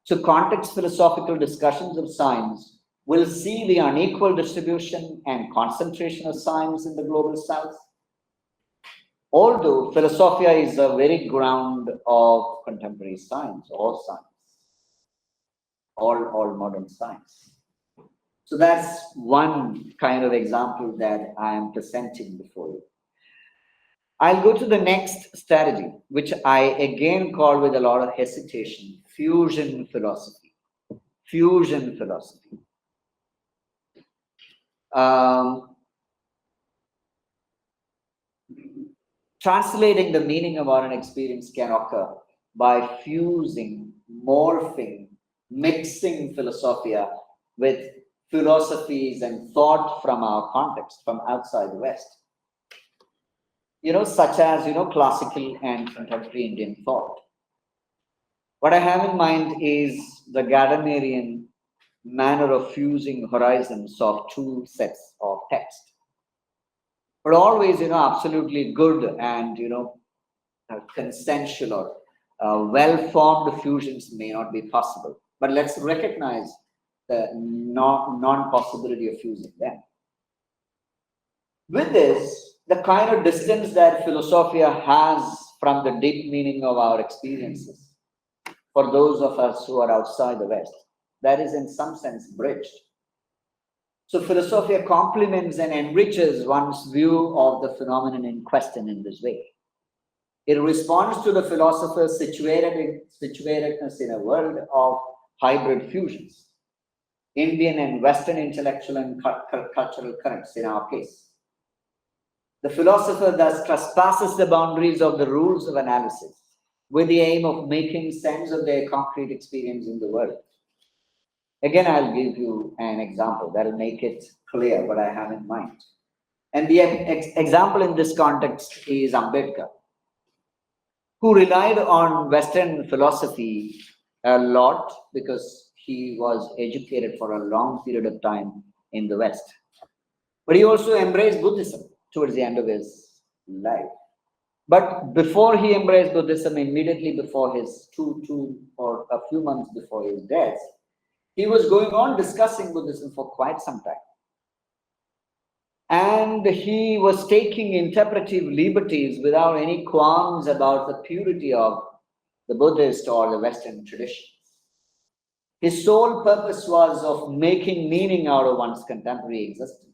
So context philosophical discussions of science will see the unequal distribution and concentration of science in the global south. Although Philosophia is the very ground of contemporary science, all modern science. So that's one kind of example that I am presenting before you. I'll go to the next strategy, which I again call with a lot of hesitation, fusion philosophy. Fusion philosophy. Translating the meaning of modern experience can occur by fusing, morphing, mixing Philosophia with philosophies and thought from our context, from outside the West. Such as, classical and contemporary Indian thought. What I have in mind is the Gadamersian manner of fusing horizons of two sets of text. But always, absolutely good and, consensual or well-formed fusions may not be possible. But let's recognize the non-possibility of fusing them. With this, the kind of distance that Philosophia has from the deep meaning of our experiences, for those of us who are outside the West, that is in some sense bridged. So Philosophia complements and enriches one's view of the phenomenon in question in this way. It responds to the philosopher's situatedness in a world of hybrid fusions, Indian and Western intellectual and cultural currents in our case. The philosopher thus trespasses the boundaries of the rules of analysis with the aim of making sense of their concrete experience in the world. Again, I'll give you an example that will make it clear what I have in mind. And the example in this context is Ambedkar, who relied on Western philosophy a lot because he was educated for a long period of time in the West. But he also embraced Buddhism towards the end of his life. But before he embraced Buddhism, immediately before his two or a few months before his death, he was going on discussing Buddhism for quite some time. And he was taking interpretive liberties without any qualms about the purity of the Buddhist or the Western traditions. His sole purpose was of making meaning out of one's contemporary existence.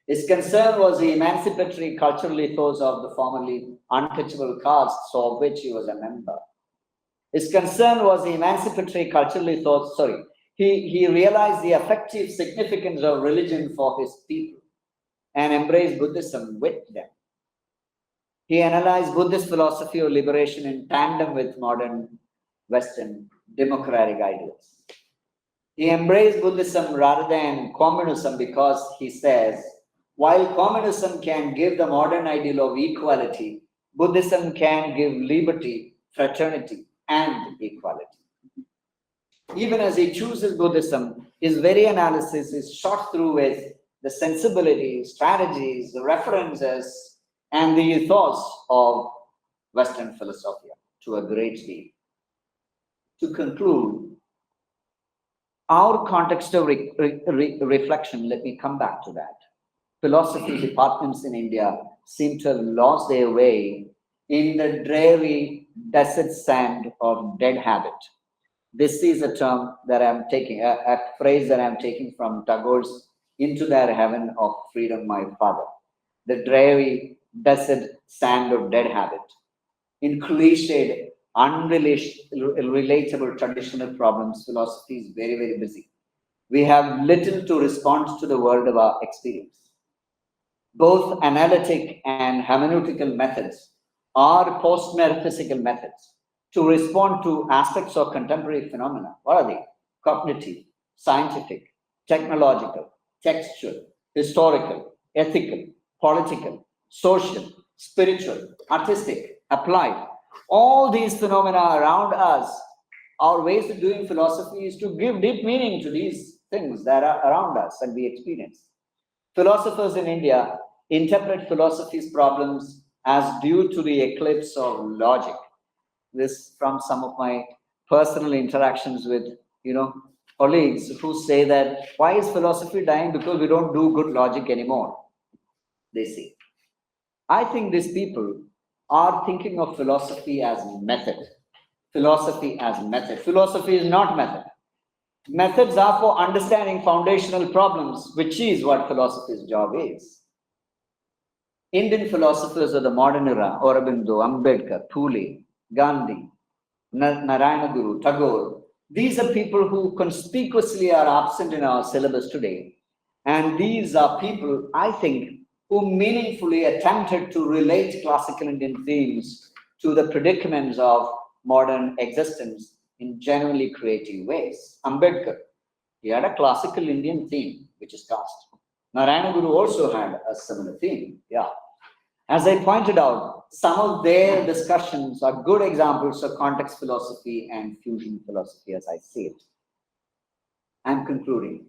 His concern was the emancipatory cultural ethos of the formerly untouchable castes of which he was a member. His concern was the emancipatory cultural ethos, he realized the effective significance of religion for his people and embraced Buddhism with them. He analyzed Buddhist philosophy of liberation in tandem with modern Western democratic ideals. He embraced Buddhism rather than communism because he says, while communism can give the modern ideal of equality, Buddhism can give liberty, fraternity, and equality. Even as he chooses Buddhism, his very analysis is shot through with the sensibilities, strategies, the references, and the ethos of Western philosophia to a great deal. To conclude, our context of reflection, let me come back to that. Philosophy departments in India seem to have lost their way in the dreary desert sand of dead habit. This is a term that I'm taking, a phrase that I'm taking from Tagore's Into Their Heaven of Freedom, My Father. The dreary desert sand of dead habit. In cliched, unrelatable traditional problems, philosophy is very, very busy. We have little to respond to the world of our experience. Both analytic and hermeneutical methods are post-metaphysical methods to respond to aspects of contemporary phenomena. What are they? Cognitive, scientific, technological, textual, historical, ethical, political, social, spiritual, artistic, applied. All these phenomena around us, our ways of doing philosophy is to give deep meaning to these things that are around us and we experience. Philosophers in India interpret philosophy's problems as due to the eclipse of logic. This from some of my personal interactions with, colleagues who say that why is philosophy dying? Because we don't do good logic anymore, they say. I think these people are thinking of philosophy as method. Philosophy as method. Philosophy is not method. Methods are for understanding foundational problems, which is what philosophy's job is. Indian philosophers of the modern era, Aurobindo, Ambedkar, Phule, Gandhi, Narayana Guru, Tagore, these are people who conspicuously are absent in our syllabus today. And these are people, I think, who meaningfully attempted to relate classical Indian themes to the predicaments of modern existence in genuinely creative ways. Ambedkar, he had a classical Indian theme, which is caste. Narayana Guru also had a similar theme. Yeah. As I pointed out, some of their discussions are good examples of context philosophy and fusion philosophy, as I see it. I'm concluding.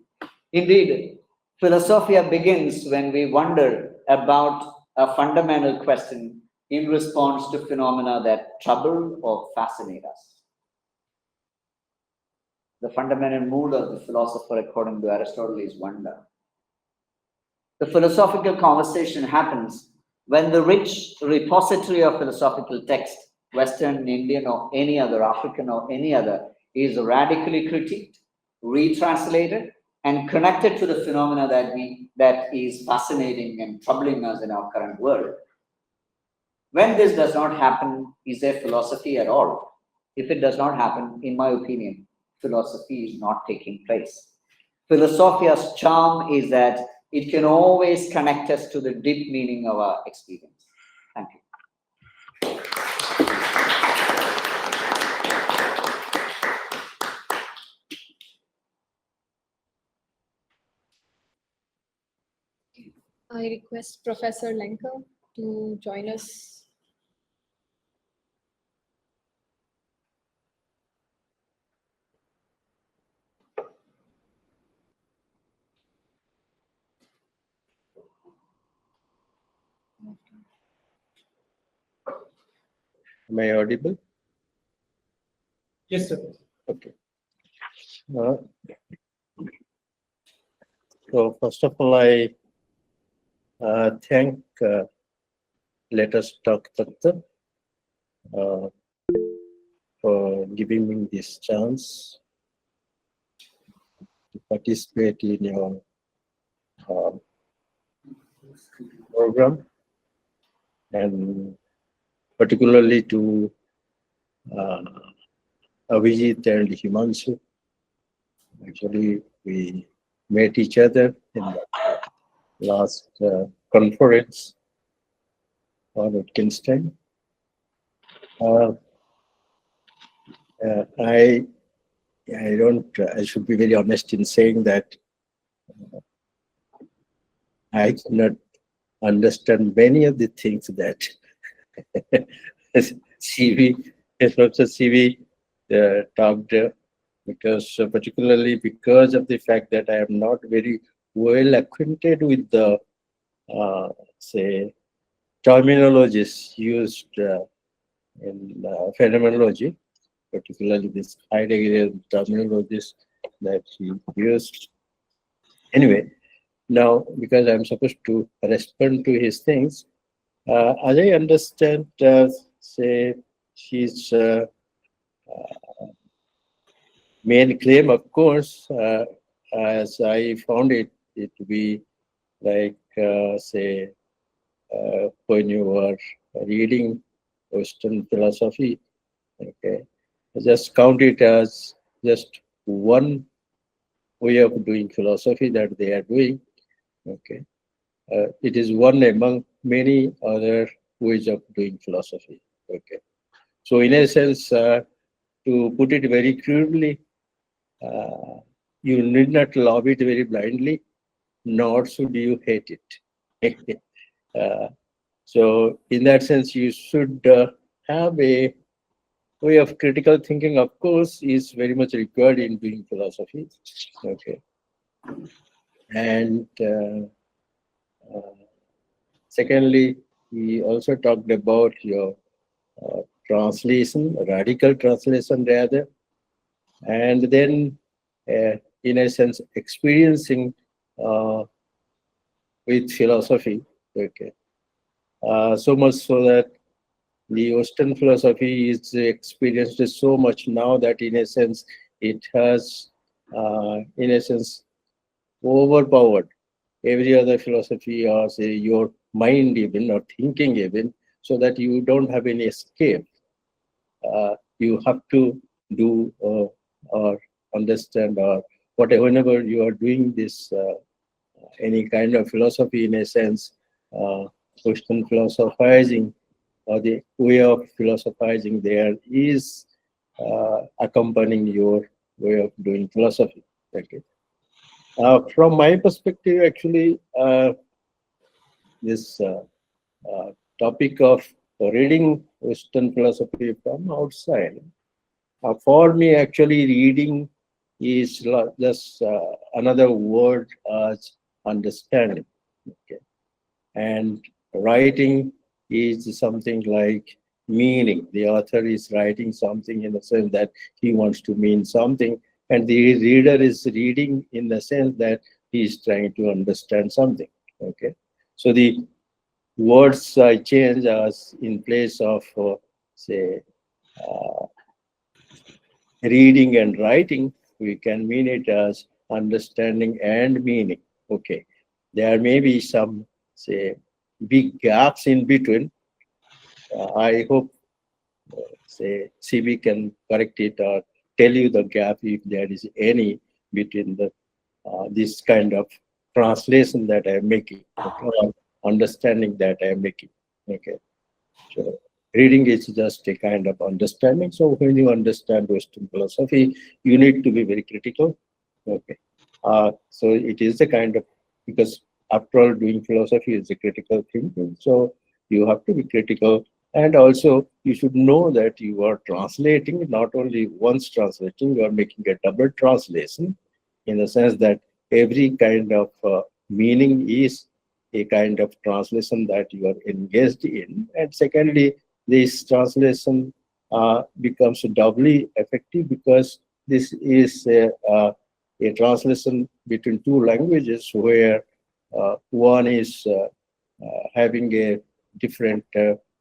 Indeed, Philosophia begins when we wonder about a fundamental question in response to phenomena that trouble or fascinate us. The fundamental mood of the philosopher, according to Aristotle, is wonder. The philosophical conversation happens when the rich repository of philosophical text, Western, Indian, or any other, African, or any other, is radically critiqued, retranslated, and connected to the phenomena that is fascinating and troubling us in our current world. When this does not happen, is there philosophy at all? If it does not happen, in my opinion, philosophy is not taking place. Philosophia's charm is that it can always connect us to the deep meaning of our experience. Thank you. I request Professor Lenka to join us. Am I audible? Yes, sir. Okay. So first of all, I thank Let Us Talk Tattva for giving me this chance to participate in your program, and particularly to Abhijeet and Himanshu. Actually, we met each other in the last conference on Wittgenstein. I should be very honest in saying that I cannot understand many of the things that Professor Siby talked, because particularly because of the fact that I am not very well acquainted with the say terminologies used in phenomenology, particularly this Heidegger terminologies that he used. Anyway, now because I'm supposed to respond to his things, as I understand, say his main claim, of course, as I found it to be like, say, when you are reading Western philosophy, okay, just count it as just one way of doing philosophy that they are doing, okay. It is one among many other ways of doing philosophy, okay. So in a sense, to put it very crudely, you need not love it very blindly, nor should you hate it. So in that sense, you should have a way of critical thinking, of course, is very much required in doing philosophy. Okay. And secondly, we also talked about your translation, radical translation rather, and then in a sense experiencing with philosophy, okay. So much so that the Western philosophy is experienced so much now that in a sense it has in a sense overpowered every other philosophy, or say your mind even, or thinking even, so that you don't have any escape. You have to do or understand, or whatever, whenever you are doing this any kind of philosophy, in a sense, Western philosophizing or the way of philosophizing there is accompanying your way of doing philosophy. Okay. From my perspective, actually, this topic of reading Western philosophy from outside, for me, actually, reading is just another word as understanding. Okay. And writing is something like meaning. The author is writing something in the sense that he wants to mean something, and the reader is reading in the sense that he is trying to understand something. Okay. So the words I change as in place of, say, reading and writing, we can mean it as understanding and meaning. Okay. There may be some, say, big gaps in between. I hope, say, CB can correct it or tell you the gap if there is any between the this kind of translation that I am making, okay, or understanding that I am making. Okay. So reading is just a kind of understanding. So when you understand Western philosophy, you need to be very critical. Okay. So it is a kind of, because after all, doing philosophy is a critical thinking. So you have to be critical. And also, you should know that you are translating, not only once translating, you are making a double translation, in the sense that every kind of meaning is a kind of translation that you are engaged in. And secondly, this translation becomes doubly effective because this is a translation between two languages where one is having a different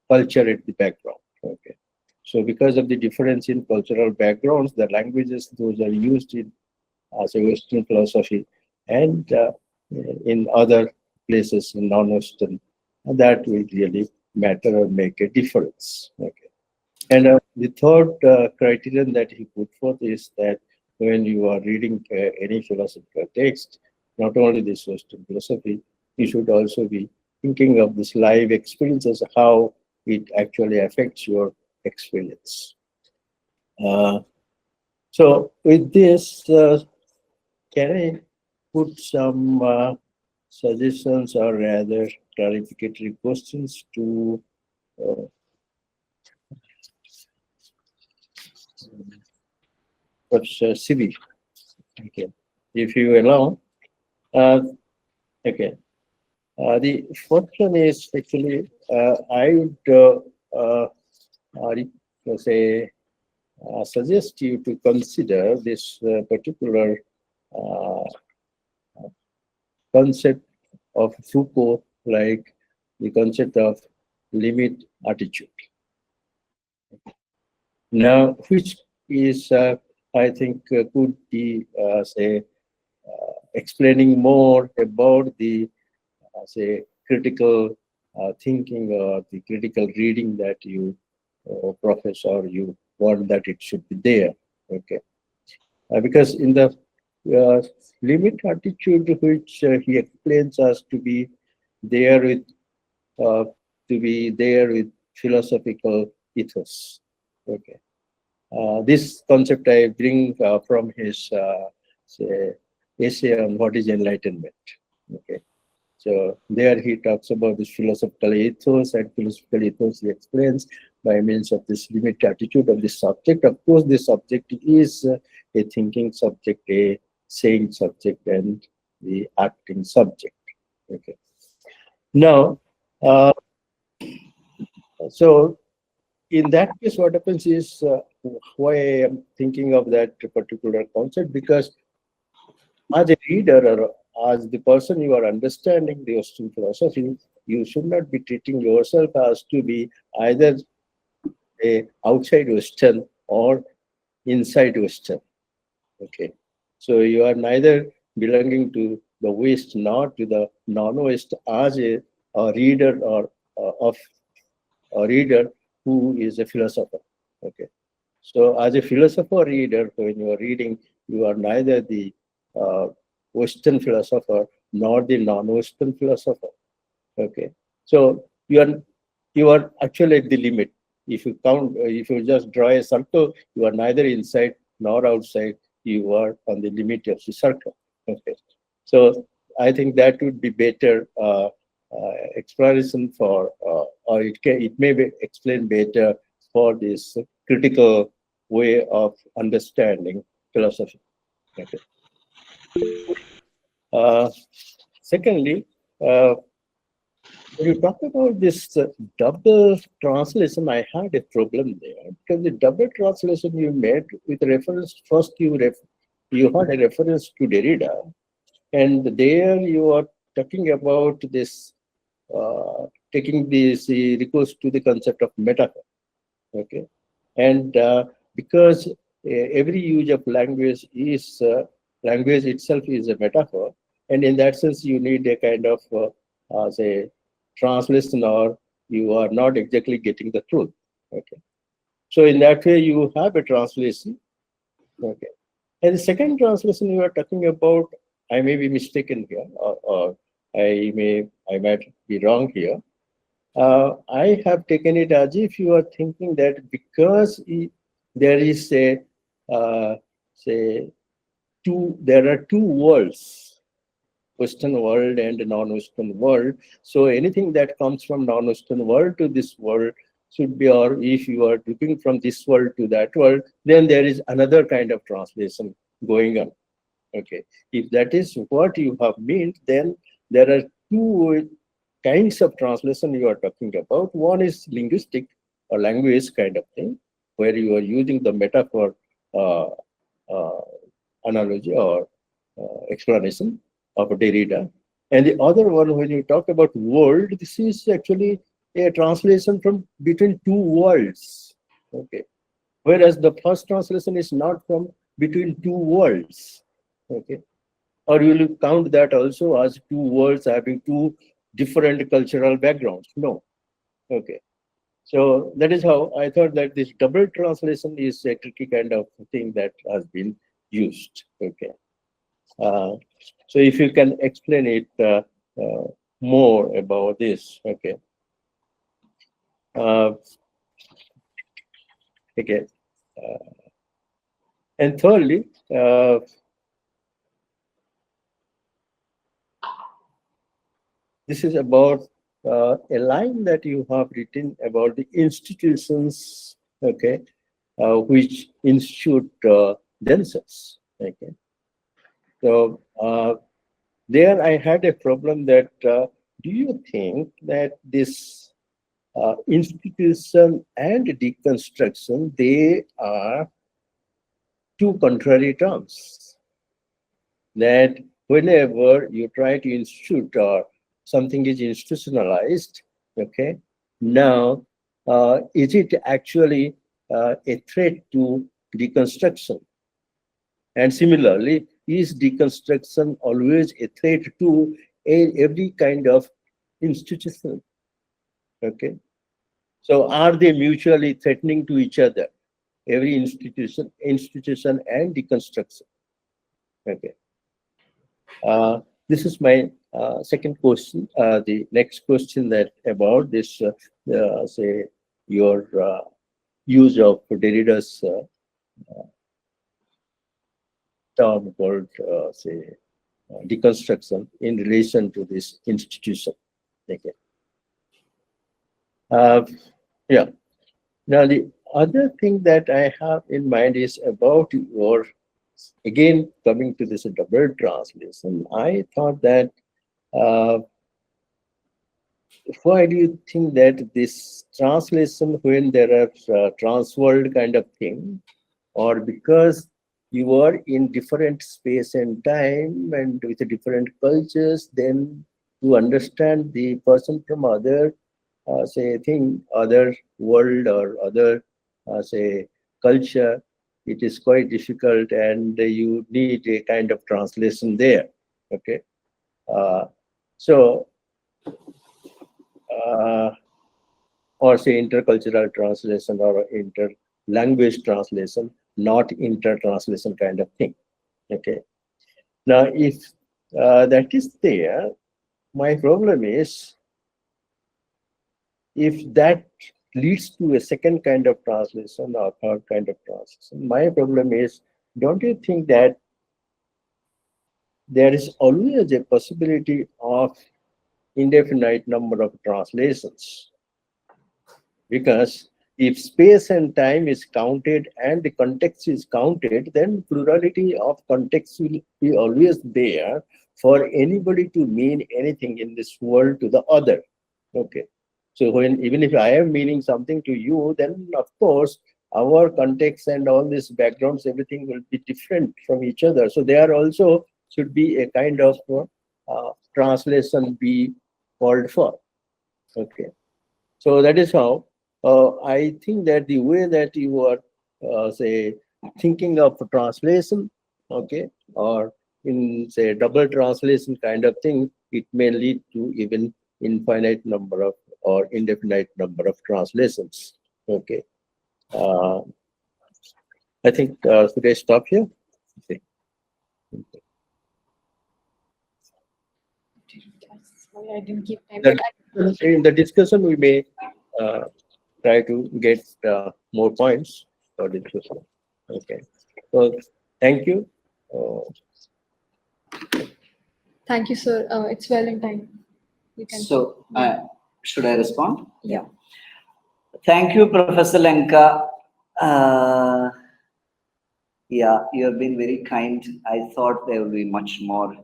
culture at the background. Okay, so because of the difference in cultural backgrounds, the languages those are used in as a Western philosophy and in other places in non-Western, that will really matter or make a difference. Okay. And the third criterion that he put forth is that when you are reading any philosophical text, not only this Western philosophy, you should also be thinking of this live experiences, how it actually affects your experience. So with this, can I put some suggestions or rather clarificatory questions to Professor Siby? Okay, if you allow. Okay, the first one is actually I would say suggest you to consider this particular concept of Foucault, like the concept of limit attitude. Now, which is, I think, could be, say, explaining more about the, say, critical thinking or the critical reading that you profess or you want that it should be there. Okay, because in the limit attitude, which he explains us to be there with philosophical ethos. Okay, this concept I bring from his say, essay on what is enlightenment. Okay, so there he talks about this philosophical ethos, and philosophical ethos he explains by means of this limit attitude of the subject. Of course, the subject is a thinking subject, a saying subject, and the acting subject. Okay. Now, so in that case, what happens is why I am thinking of that particular concept, because as a reader or as the person you are understanding the Western philosophy, you should not be treating yourself as to be either a outside Western or inside Western. Okay, so you are neither belonging to the West nor to the non-West as a reader or of a reader who is a philosopher. Okay, so as a philosopher reader, when you are reading, you are neither the Western philosopher nor the non-Western philosopher. Okay, so you are actually at the limit. If you count, if you just draw a circle, you are neither inside nor outside. You are on the limit of the circle. Okay, so I think that would be better explanation for, or it may be explained better for this critical way of understanding philosophy. Okay. Secondly, when you talk about this double translation, I had a problem there, because the double translation you made with reference, first you had a reference to Derrida, and there you are talking about this, taking this recourse to the concept of metaphor. Okay, and because every use of language is language itself is a metaphor, and in that sense you need a kind of say translation, or you are not exactly getting the truth. Okay, so in that way you have a translation. Okay, and the second translation you are talking about, I may be mistaken here, or I might be wrong here. I have taken it as if you are thinking that because there is a there are two worlds, Western world and non-Western world. So anything that comes from non-Western world to this world should be, or if you are looking from this world to that world, then there is another kind of translation going on. Okay, if that is what you have meant, then there are two kinds of translation you are talking about. One is linguistic, or language kind of thing, where you are using the metaphor analogy or explanation of Derrida. And the other one, when you talk about world, this is actually a translation from between two worlds. Okay. Whereas the first translation is not from between two worlds. Okay. Or you will count that also as two worlds having two different cultural backgrounds. No. Okay. So that is how I thought that this double translation is a tricky kind of thing that has been used. Okay. So if you can explain it more about this, okay. Okay. And thirdly, this is about a line that you have written about the institutions, okay, which institute themselves. Okay. So there I had a problem that do you think that this institution and deconstruction, they are two contrary terms? That whenever you try to institute or something is institutionalized, okay, now is it actually a threat to deconstruction? And similarly, is deconstruction always a threat to every kind of institution? Okay. So are they mutually threatening to each other? Every institution and deconstruction. Okay. This is my second question. The next question that about this, say, your use of Derrida's term called, say, deconstruction in relation to this institution. Okay. Yeah. Now, the other thing that I have in mind is about your, again, coming to this double translation. I thought that why do you think that this translation, when there are transworld kind of thing, or because you are in different space and time and with different cultures, then to understand the person from other, say, thing, other world or other, say, culture, it is quite difficult and you need a kind of translation there. Okay. So, or say intercultural translation or inter-language translation, not inter-translation kind of thing. Okay. Now, if that is there, my problem is, if that leads to a second kind of translation or third kind of translation, my problem is, don't you think that there is always a possibility of indefinite number of translations? Because if space and time is counted and the context is counted, then plurality of context will be always there for anybody to mean anything in this world to the other. Okay. So when, even if I am meaning something to you, then of course our context and all these backgrounds, everything will be different from each other. So there also should be a kind of translation be called for. Okay. So that is how I think that the way that you are, say, thinking of translation, okay, or in, say, double translation kind of thing, it may lead to even infinite number of or indefinite number of translations. Okay. I think should I stop here? Okay. Sorry, I didn't keep time. In the discussion, we may try to get more points for discussion. Okay. So thank you. Thank you, sir. It's well in time. You can. So, should I respond? Yeah. Thank you, Professor Lenka. Yeah, you have been very kind. I thought there would be much more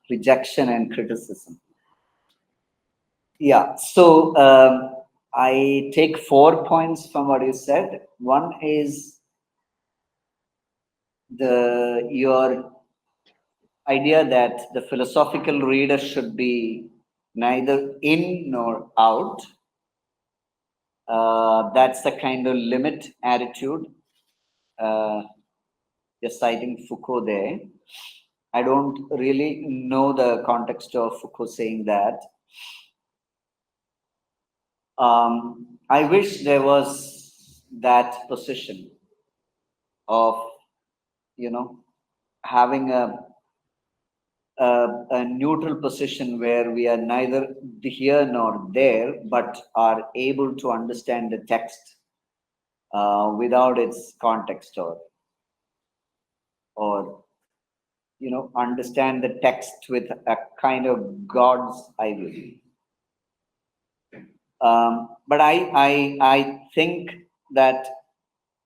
rejection and criticism. Yeah, so I take 4 points from what you said. One is your idea that the philosophical reader should be neither in nor out. That's the kind of limit attitude. Just citing Foucault there. I don't really know the context of Foucault saying that. I wish there was that position of, having a neutral position where we are neither here nor there, but are able to understand the text without its context, or understand the text with a kind of God's eye view. But I think that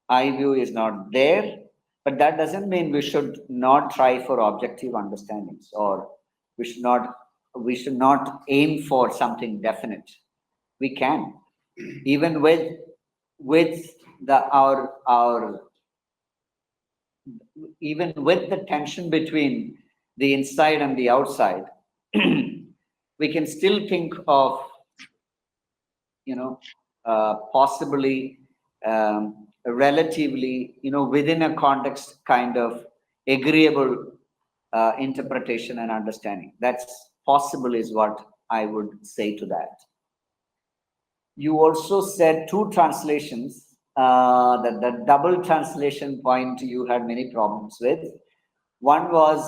eye view is not there, but that doesn't mean we should not try for objective understandings, or we should not aim for something definite. We can, even with even with the tension between the inside and the outside, we can still think of, possibly relatively, within a context, kind of agreeable interpretation and understanding. That's possible, is what I would say to that. You also said 2 translations. That the double translation point you had many problems with. One was,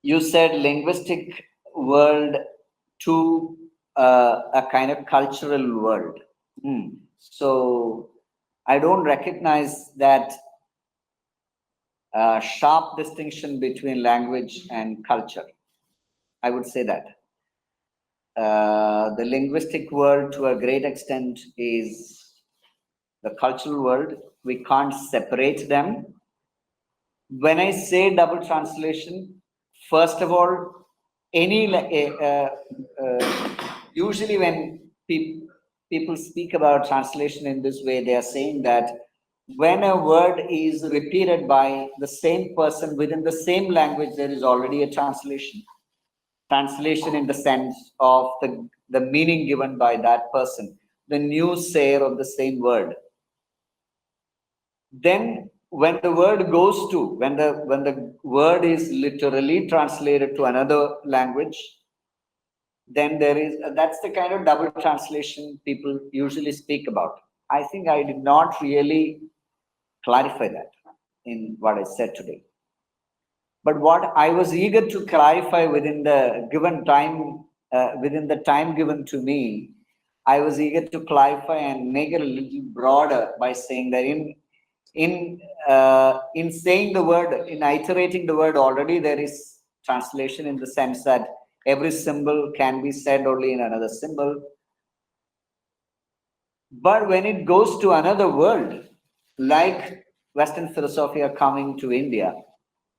you said linguistic world to a kind of cultural world. So I don't recognize that sharp distinction between language and culture. I would say that the linguistic world, to a great extent, is the cultural world. We can't separate them. When I say double translation, first of all, usually when people speak about translation in this way, they are saying that when a word is repeated by the same person within the same language, there is already a translation. Translation in the sense of the meaning given by that person, the new sayer of the same word. Then when the word goes to, when the word is literally translated to another language, then that's the kind of double translation people usually speak about. I think I did not really clarify that in what I said today. But what I was eager to clarify within the given time, within the time given to me, I was eager to clarify and make it a little broader by saying that in saying the word, in iterating the word, already there is translation, in the sense that every symbol can be said only in another symbol. But when it goes to another world, like Western Philosophia coming to India,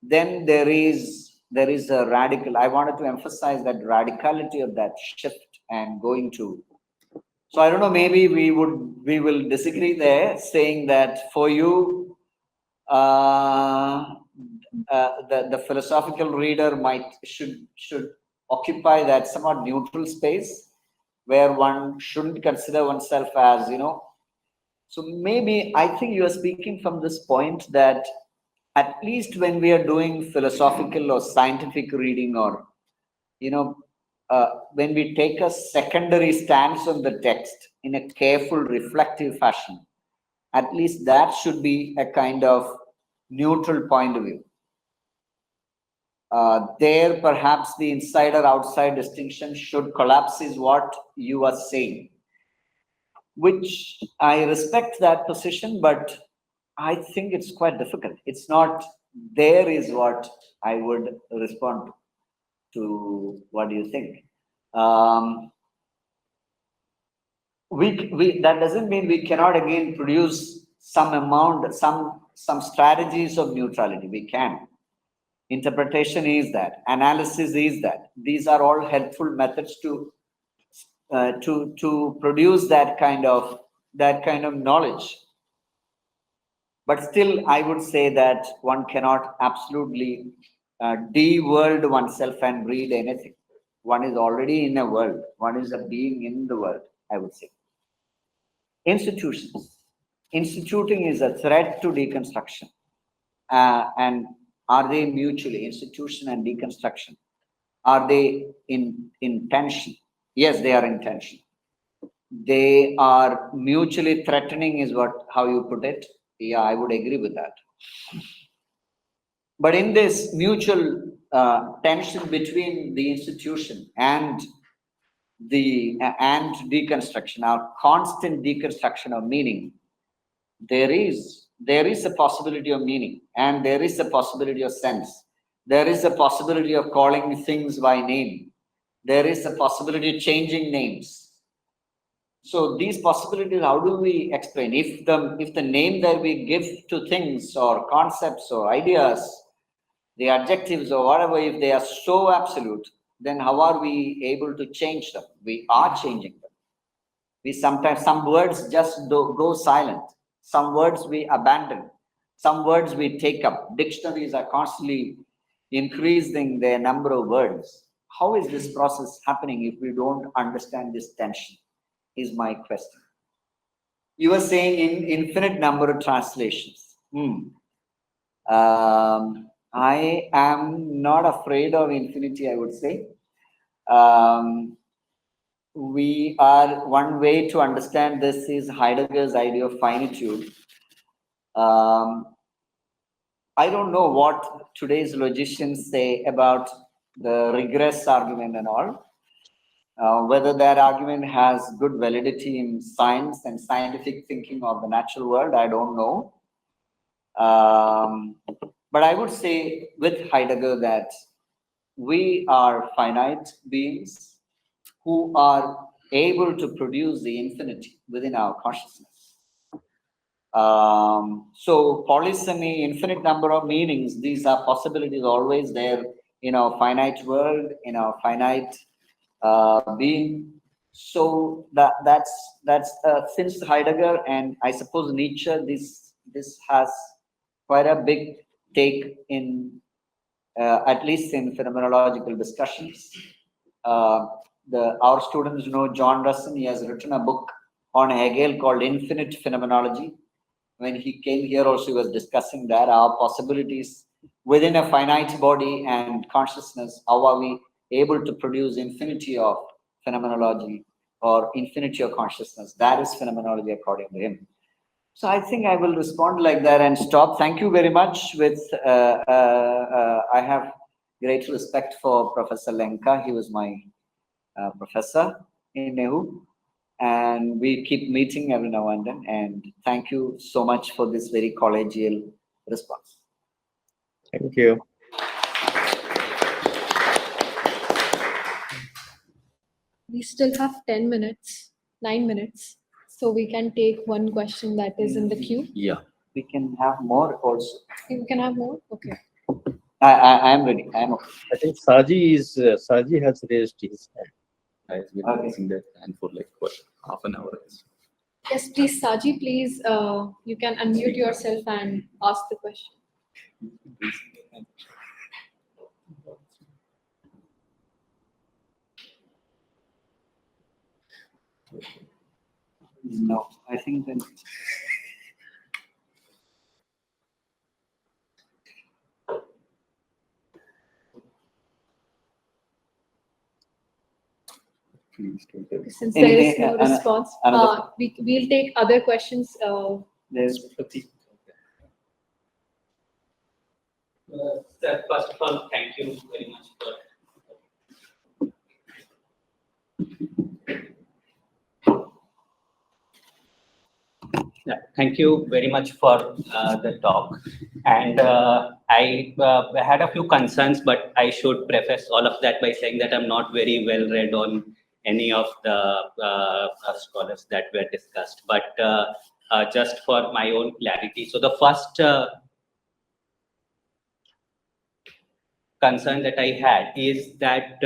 then there is a radical, I wanted to emphasize that radicality of that shift and going to. So I don't know, maybe we will disagree there, saying that for you, the philosophical reader should occupy that somewhat neutral space where one shouldn't consider oneself as, So maybe I think you are speaking from this point that at least when we are doing philosophical or scientific reading, or, when we take a secondary stance on the text in a careful, reflective fashion, at least that should be a kind of neutral point of view. There, perhaps the inside or outside distinction should collapse, is what you are saying, which I respect that position, but I think it's quite difficult. It's not there, is what I would respond to. What do you think? That doesn't mean we cannot again produce some strategies of neutrality. We can. Interpretation is that. Analysis is that. These are all helpful methods to to produce that kind of knowledge. But still, I would say that one cannot absolutely de-world oneself and read anything. One is already in a world. One is a being in the world, I would say. Institutions. Instituting is a threat to deconstruction. And are they mutually, institution and deconstruction? Are they in tension? Yes, they are in tension. They are mutually threatening, is how you put it. Yeah, I would agree with that. But in this mutual tension between the institution and deconstruction, our constant deconstruction of meaning, there is a possibility of meaning, and there is a possibility of sense. There is a possibility of calling things by name. There is a possibility of changing names. So these possibilities, how do we explain? If the name that we give to things or concepts or ideas, the adjectives or whatever, if they are so absolute, then how are we able to change them? We are changing them. We sometimes, some words just go silent. Some words we abandon. Some words we take up. Dictionaries are constantly increasing their number of words. How is this process happening if we don't understand this tension? Is my question. You were saying in infinite number of translations. I am not afraid of infinity, I would say. We are, one way to understand this is Heidegger's idea of finitude. I don't know what today's logicians say about the regress argument and all. Whether that argument has good validity in science and scientific thinking of the natural world, I don't know. But I would say with Heidegger that we are finite beings who are able to produce the infinity within our consciousness. So polysemy, infinite number of meanings, these are possibilities always there in our finite world, in our finite being. So that's since Heidegger and I suppose Nietzsche, this has quite a big take in at least in phenomenological discussions. Our students know John Russin. He has written a book on Hegel called Infinite Phenomenology. When he came here also, he was discussing that our possibilities within a finite body and consciousness. How are we able to produce infinity of phenomenology or infinity of consciousness? That is phenomenology according to him. So I think I will respond like that and stop. Thank you very much. I have great respect for Professor Lenka. He was my professor in NEHU, and we keep meeting every now and then. And thank you so much for this very collegial response. Thank you. We still have 10 minutes, 9 minutes. So we can take one question that is in the queue. Yeah. We can have more also. We can have more? Okay. I am ready. I am okay. I think Saji has raised his hand. I've been raising that hand for like what, half an hour. Yes, please, Saji, please, you can unmute yourself and ask the question. No, I think then. Since there is no response, we'll take other questions. There's Sir, first of all, thank you very much for. Yeah, thank you very much for the talk. And I had a few concerns, but I should preface all of that by saying that I'm not very well read on any of the scholars that were discussed. But just for my own clarity, so the first concern that I had is that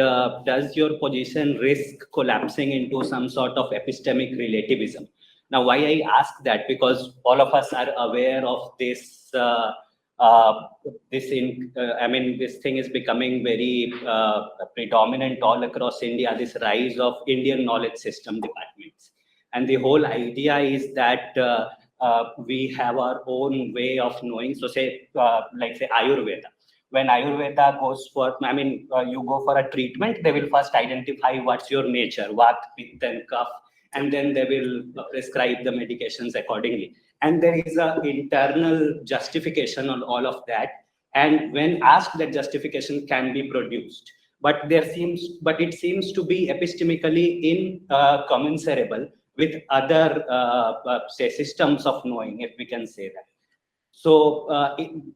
does your position risk collapsing into some sort of epistemic relativism? Now, why I ask that, because all of us are aware of this. This thing is becoming very predominant all across India. This rise of Indian knowledge system departments, and the whole idea is that we have our own way of knowing. So, say Ayurveda. When Ayurveda goes for, you go for a treatment, they will first identify what's your nature, Vata, Pitta, and Kapha, and then they will prescribe the medications accordingly. And there is an internal justification on all of that. And when asked, that justification can be produced. But it seems to be epistemically incommensurable with other, say, systems of knowing, if we can say that. So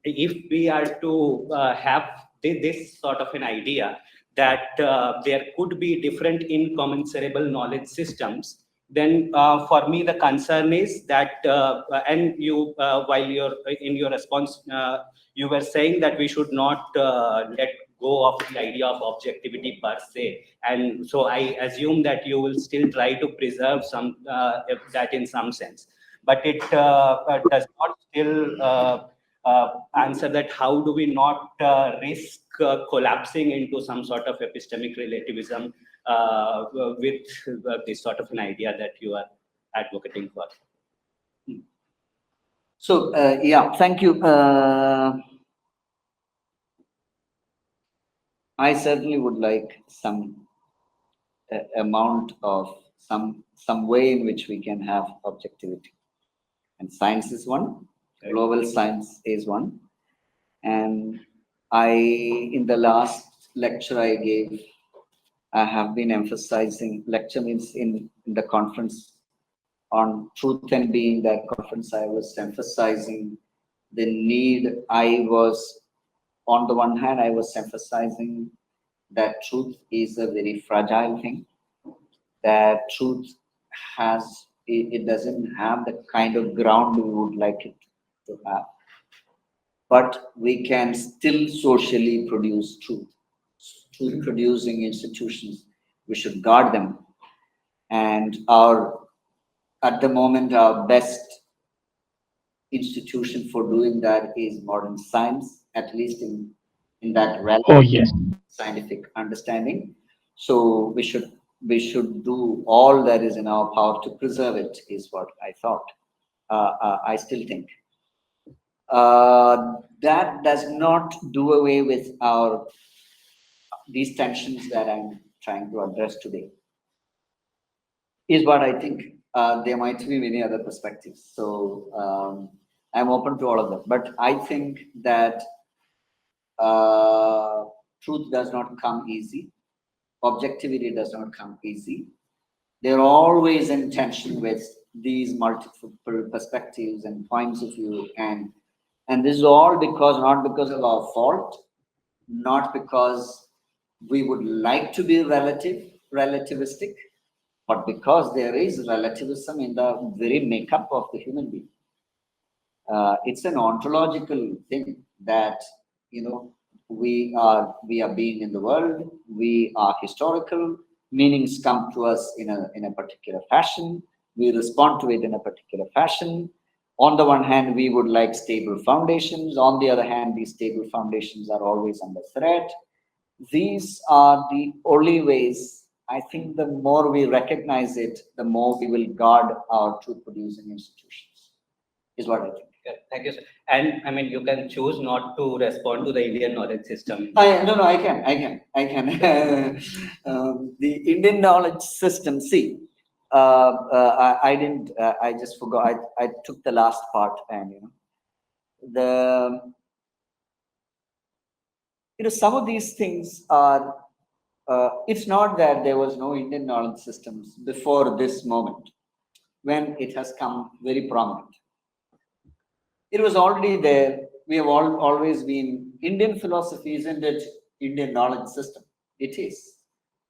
if we are to have this sort of an idea that there could be different incommensurable knowledge systems, then for me the concern is that, and you, while you're in your response, you were saying that we should not let go of the idea of objectivity per se. And so I assume that you will still try to preserve some that in some sense. But it does not still answer that how do we not risk collapsing into some sort of epistemic relativism with this sort of an idea that you are advocating for. So, yeah, thank you. I certainly would like some amount of some way in which we can have objectivity. And science is one, global science is one. And in the last lecture I gave, I have been emphasizing, lecture means in the conference on truth and being, that conference, I was emphasizing the need. On the one hand, I was emphasizing that truth is a very fragile thing, that truth it doesn't have the kind of ground we would like it to have. But we can still socially produce truth. Truth producing institutions, we should guard them. And at the moment, our best institution for doing that is modern science, at least in that realm. Oh, yes. Scientific understanding. So we should do all that is in our power to preserve it, is what I thought. I still think. That does not do away with these tensions that I'm trying to address today, is what I think. There might be many other perspectives. So I'm open to all of them. But I think that truth does not come easy. Objectivity does not come easy. They're always in tension with these multiple perspectives and points of view. And this is all not because of our fault, not because we would like to be relativistic, but because there is relativism in the very makeup of the human being. It's an ontological thing that, we are being in the world. We are historical. Meanings come to us in a particular fashion. We respond to it in a particular fashion. On the one hand, we would like stable foundations. On the other hand, these stable foundations are always under threat. These are the only ways. I think the more we recognize it, the more we will guard our truth-producing institutions, is what I think. Yeah, thank you, sir. And you can choose not to respond to the Indian knowledge system. I can. The Indian knowledge system, see, I didn't, I just forgot, I took the last part, and, some of these things are, it's not that there was no Indian knowledge systems before this moment, when it has come very prominent. It was already there. We have always been, Indian philosophy, isn't it Indian knowledge system? It is.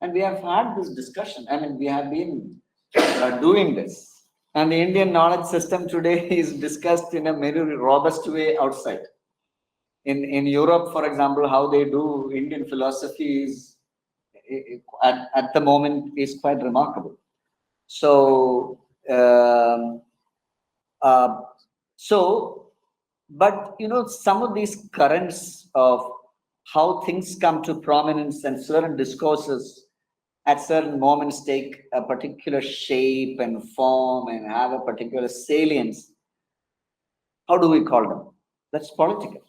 And we have had this discussion. We have been doing this. And the Indian knowledge system today is discussed in a very robust way outside. In Europe, for example, how they do Indian philosophy is at the moment is quite remarkable. So, but some of these currents of how things come to prominence and certain discourses at certain moments take a particular shape and form and have a particular salience. How do we call them? That's political.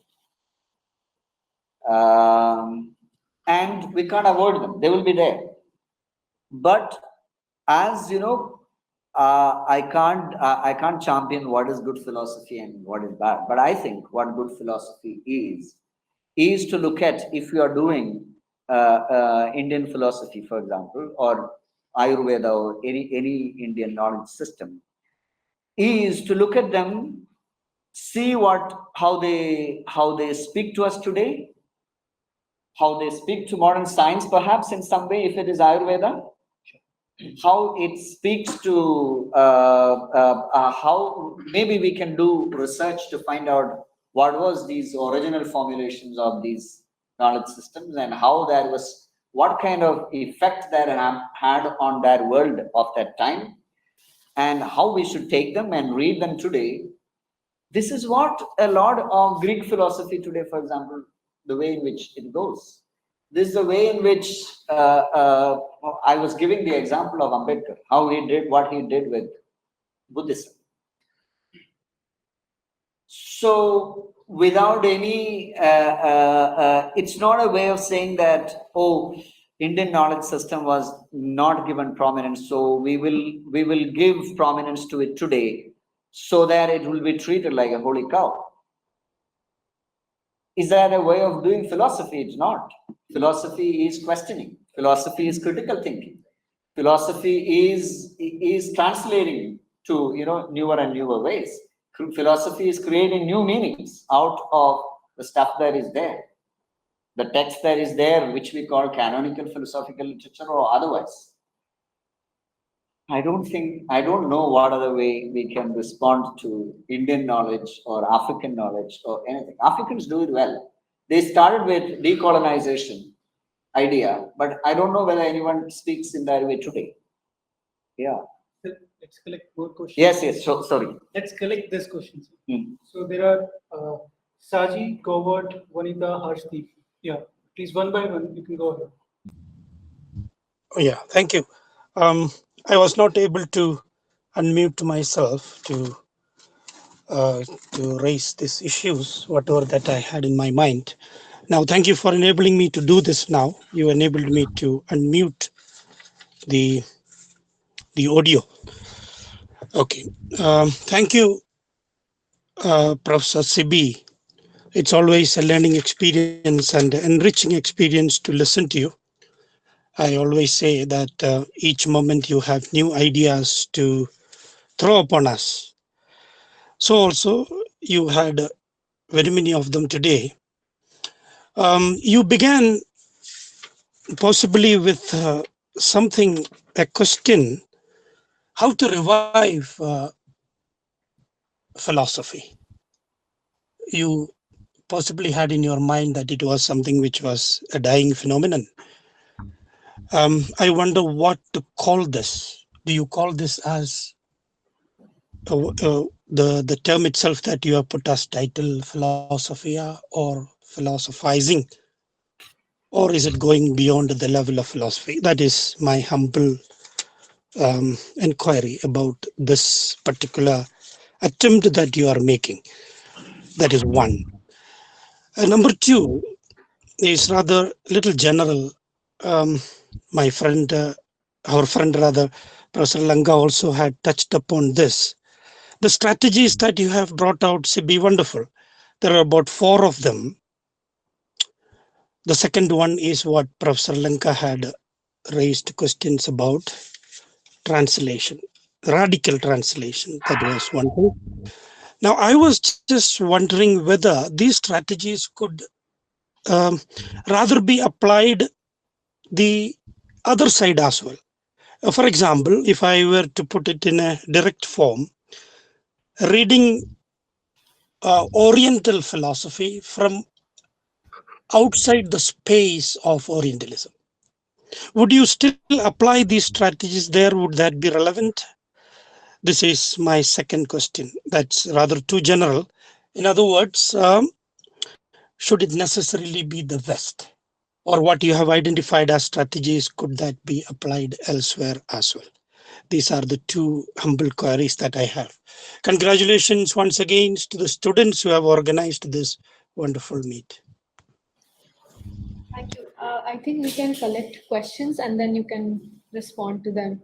And we can't avoid them. They will be there. But as I can't champion what is good philosophy and what is bad. But I think what good philosophy is to look at, if you are doing Indian philosophy, for example, or Ayurveda or any Indian knowledge system, is to look at them, see how they speak to us today, how they speak to modern science, perhaps in some way, if it is Ayurveda, how it speaks to how maybe we can do research to find out what was these original formulations of these knowledge systems and how there was, what kind of effect that had on that world of that time, and how we should take them and read them today. This is what a lot of Greek philosophy today, for example, the way in which it goes. This is the way in which I was giving the example of Ambedkar, how he did what he did with Buddhism. So without any, it's not a way of saying that, oh, Indian knowledge system was not given prominence, so we will give prominence to it today, so that it will be treated like a holy cow. Is that a way of doing philosophy? It's not. Philosophy is questioning. Philosophy is critical thinking. Philosophy is translating to newer and newer ways. Philosophy is creating new meanings out of the stuff that is there, the text that is there, which we call canonical philosophical literature or otherwise. I don't know what other way we can respond to Indian knowledge or African knowledge or anything. Africans do it well. They started with decolonization idea, but I don't know whether anyone speaks in that way today. Yeah. Let's collect more questions. Yes. So, sorry. Let's collect these questions. So there are Saji, Govert, Vanita, Harshdeep. Yeah, please one by one. You can go ahead. Yeah, thank you. I was not able to unmute myself to raise these issues, whatever that I had in my mind. Now, thank you for enabling me to do this now. You enabled me to unmute the audio. Okay. Thank you, Professor Siby. It's always a learning experience and enriching experience to listen to you. I always say that each moment you have new ideas to throw upon us. So also you had very many of them today. You began possibly with something, a question, how to revive philosophy. You possibly had in your mind that it was something which was a dying phenomenon. I wonder what to call this. Do you call this as the term itself that you have put as title, Philosophia or philosophizing? Or is it going beyond the level of philosophy? That is my humble inquiry about this particular attempt that you are making. That is one. Number two is rather little general. My friend, our friend rather, Professor Lenka also had touched upon this. The strategies that you have brought out should be wonderful. There are about 4 of them. The second one is what Professor Lenka had raised questions about, translation, radical translation. That was one thing. Now, I was just wondering whether these strategies could rather be applied the other side as well. For example, if I were to put it in a direct form, reading Oriental philosophy from outside the space of Orientalism. Would you still apply these strategies there? Would that be relevant? This is my second question. That's rather too general. In other words, should it necessarily be the West? Or what you have identified as strategies, could that be applied elsewhere as well? These are the two humble queries that I have. Congratulations once again to the students who have organized this wonderful meet. Thank you. I think we can collect questions and then you can respond to them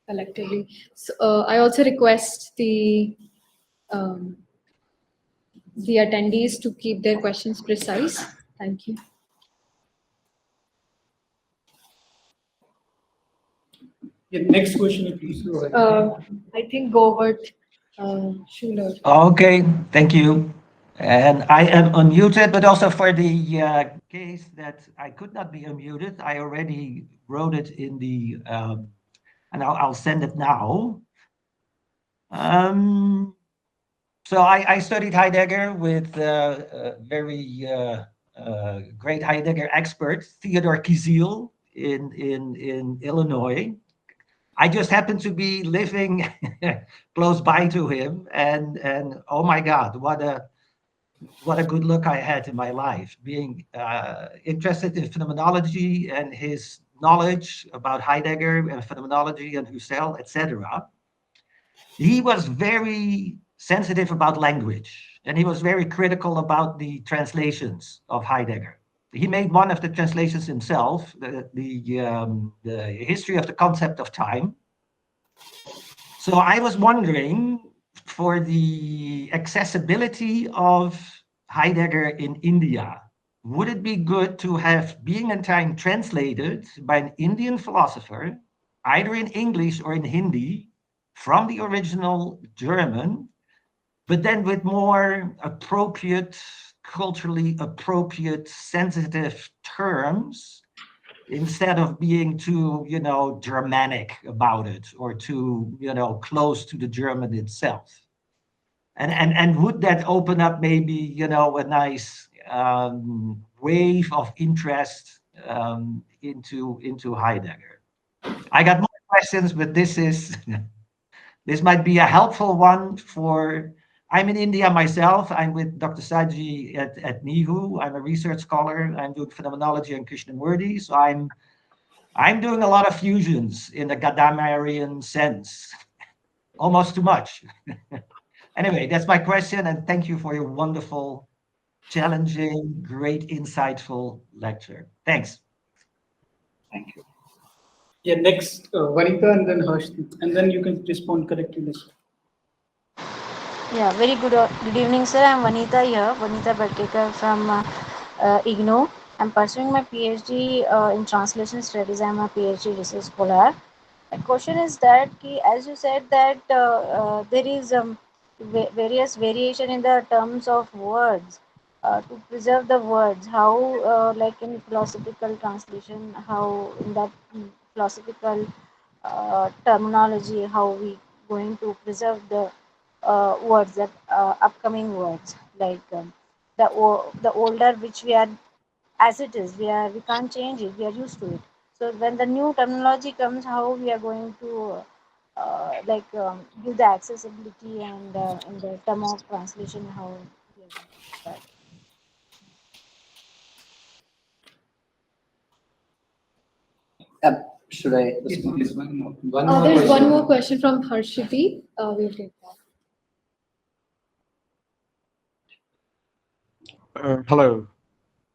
collectively. So, I also request um, the attendees to keep their questions precise. Thank you. Yeah, next question, please. Go ahead. I think Govert Schuler. Okay, thank you. And I am unmuted, but also for the case that I could not be unmuted, I already wrote it in the, and I'll send it now. So I studied Heidegger with a very great Heidegger expert, Theodor Kiesel, in Illinois. I just happened to be living close by to him, and oh my God, what a good look I had in my life, being interested in phenomenology and his knowledge about Heidegger and phenomenology and Husserl, etc. He was very sensitive about language, and he was very critical about the translations of Heidegger. He made one of the translations himself, the history of the concept of time. So I was wondering, for the accessibility of Heidegger in India, would it be good to have Being and Time translated by an Indian philosopher, either in English or in Hindi, from the original German, but then with more appropriate, culturally appropriate, sensitive terms, instead of being too, Germanic about it, or too, close to the German itself. And would that open up maybe, a nice wave of interest into Heidegger? I got more questions, but this might be a helpful one for. I'm in India myself. I'm with Dr. Saji at NEHU. I'm a research scholar. I'm doing phenomenology and Krishnamurti. So I'm doing a lot of fusions in the Gadamer sense, almost too much. Anyway, that's my question, and thank you for your wonderful, challenging, great, insightful lecture. Thanks. Thank you. Yeah, next, Vanita and then Harshdeep, and then you can respond collectively. Yeah, very good evening, sir. I'm Vanita here, Vanita Barkekar from IGNOU. I'm pursuing my PhD in translation studies. I'm a PhD research scholar. My question is that, as you said, that there is various variation in the terms of words to preserve the words. How, like in philosophical translation, how in that philosophical terminology, how we going to preserve the words, that upcoming words, like the older which we are as it is, we can't change it, we are used to it. So when the new terminology comes, how we are going to give the accessibility, and in the term of translation, how we are going to do that. Should I Yes, respond? please, one more There's question. one more question from Harshiti. We'll take that. Hello,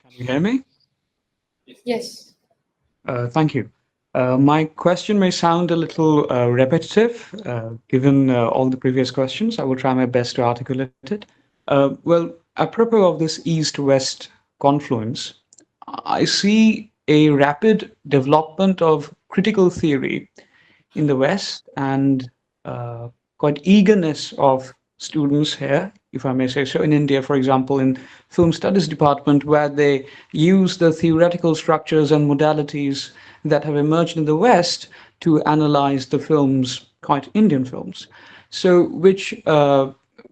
can you hear me? Yes. Thank you. My question may sound a little repetitive, given all the previous questions. I will try my best to articulate it. Well, apropos of this East-West confluence, I see a rapid development of critical theory in the West, and quite eagerness of students here, if I may say so, in India, for example, in film studies department, where they use the theoretical structures and modalities that have emerged in the West to analyze the films, quite Indian films. So, which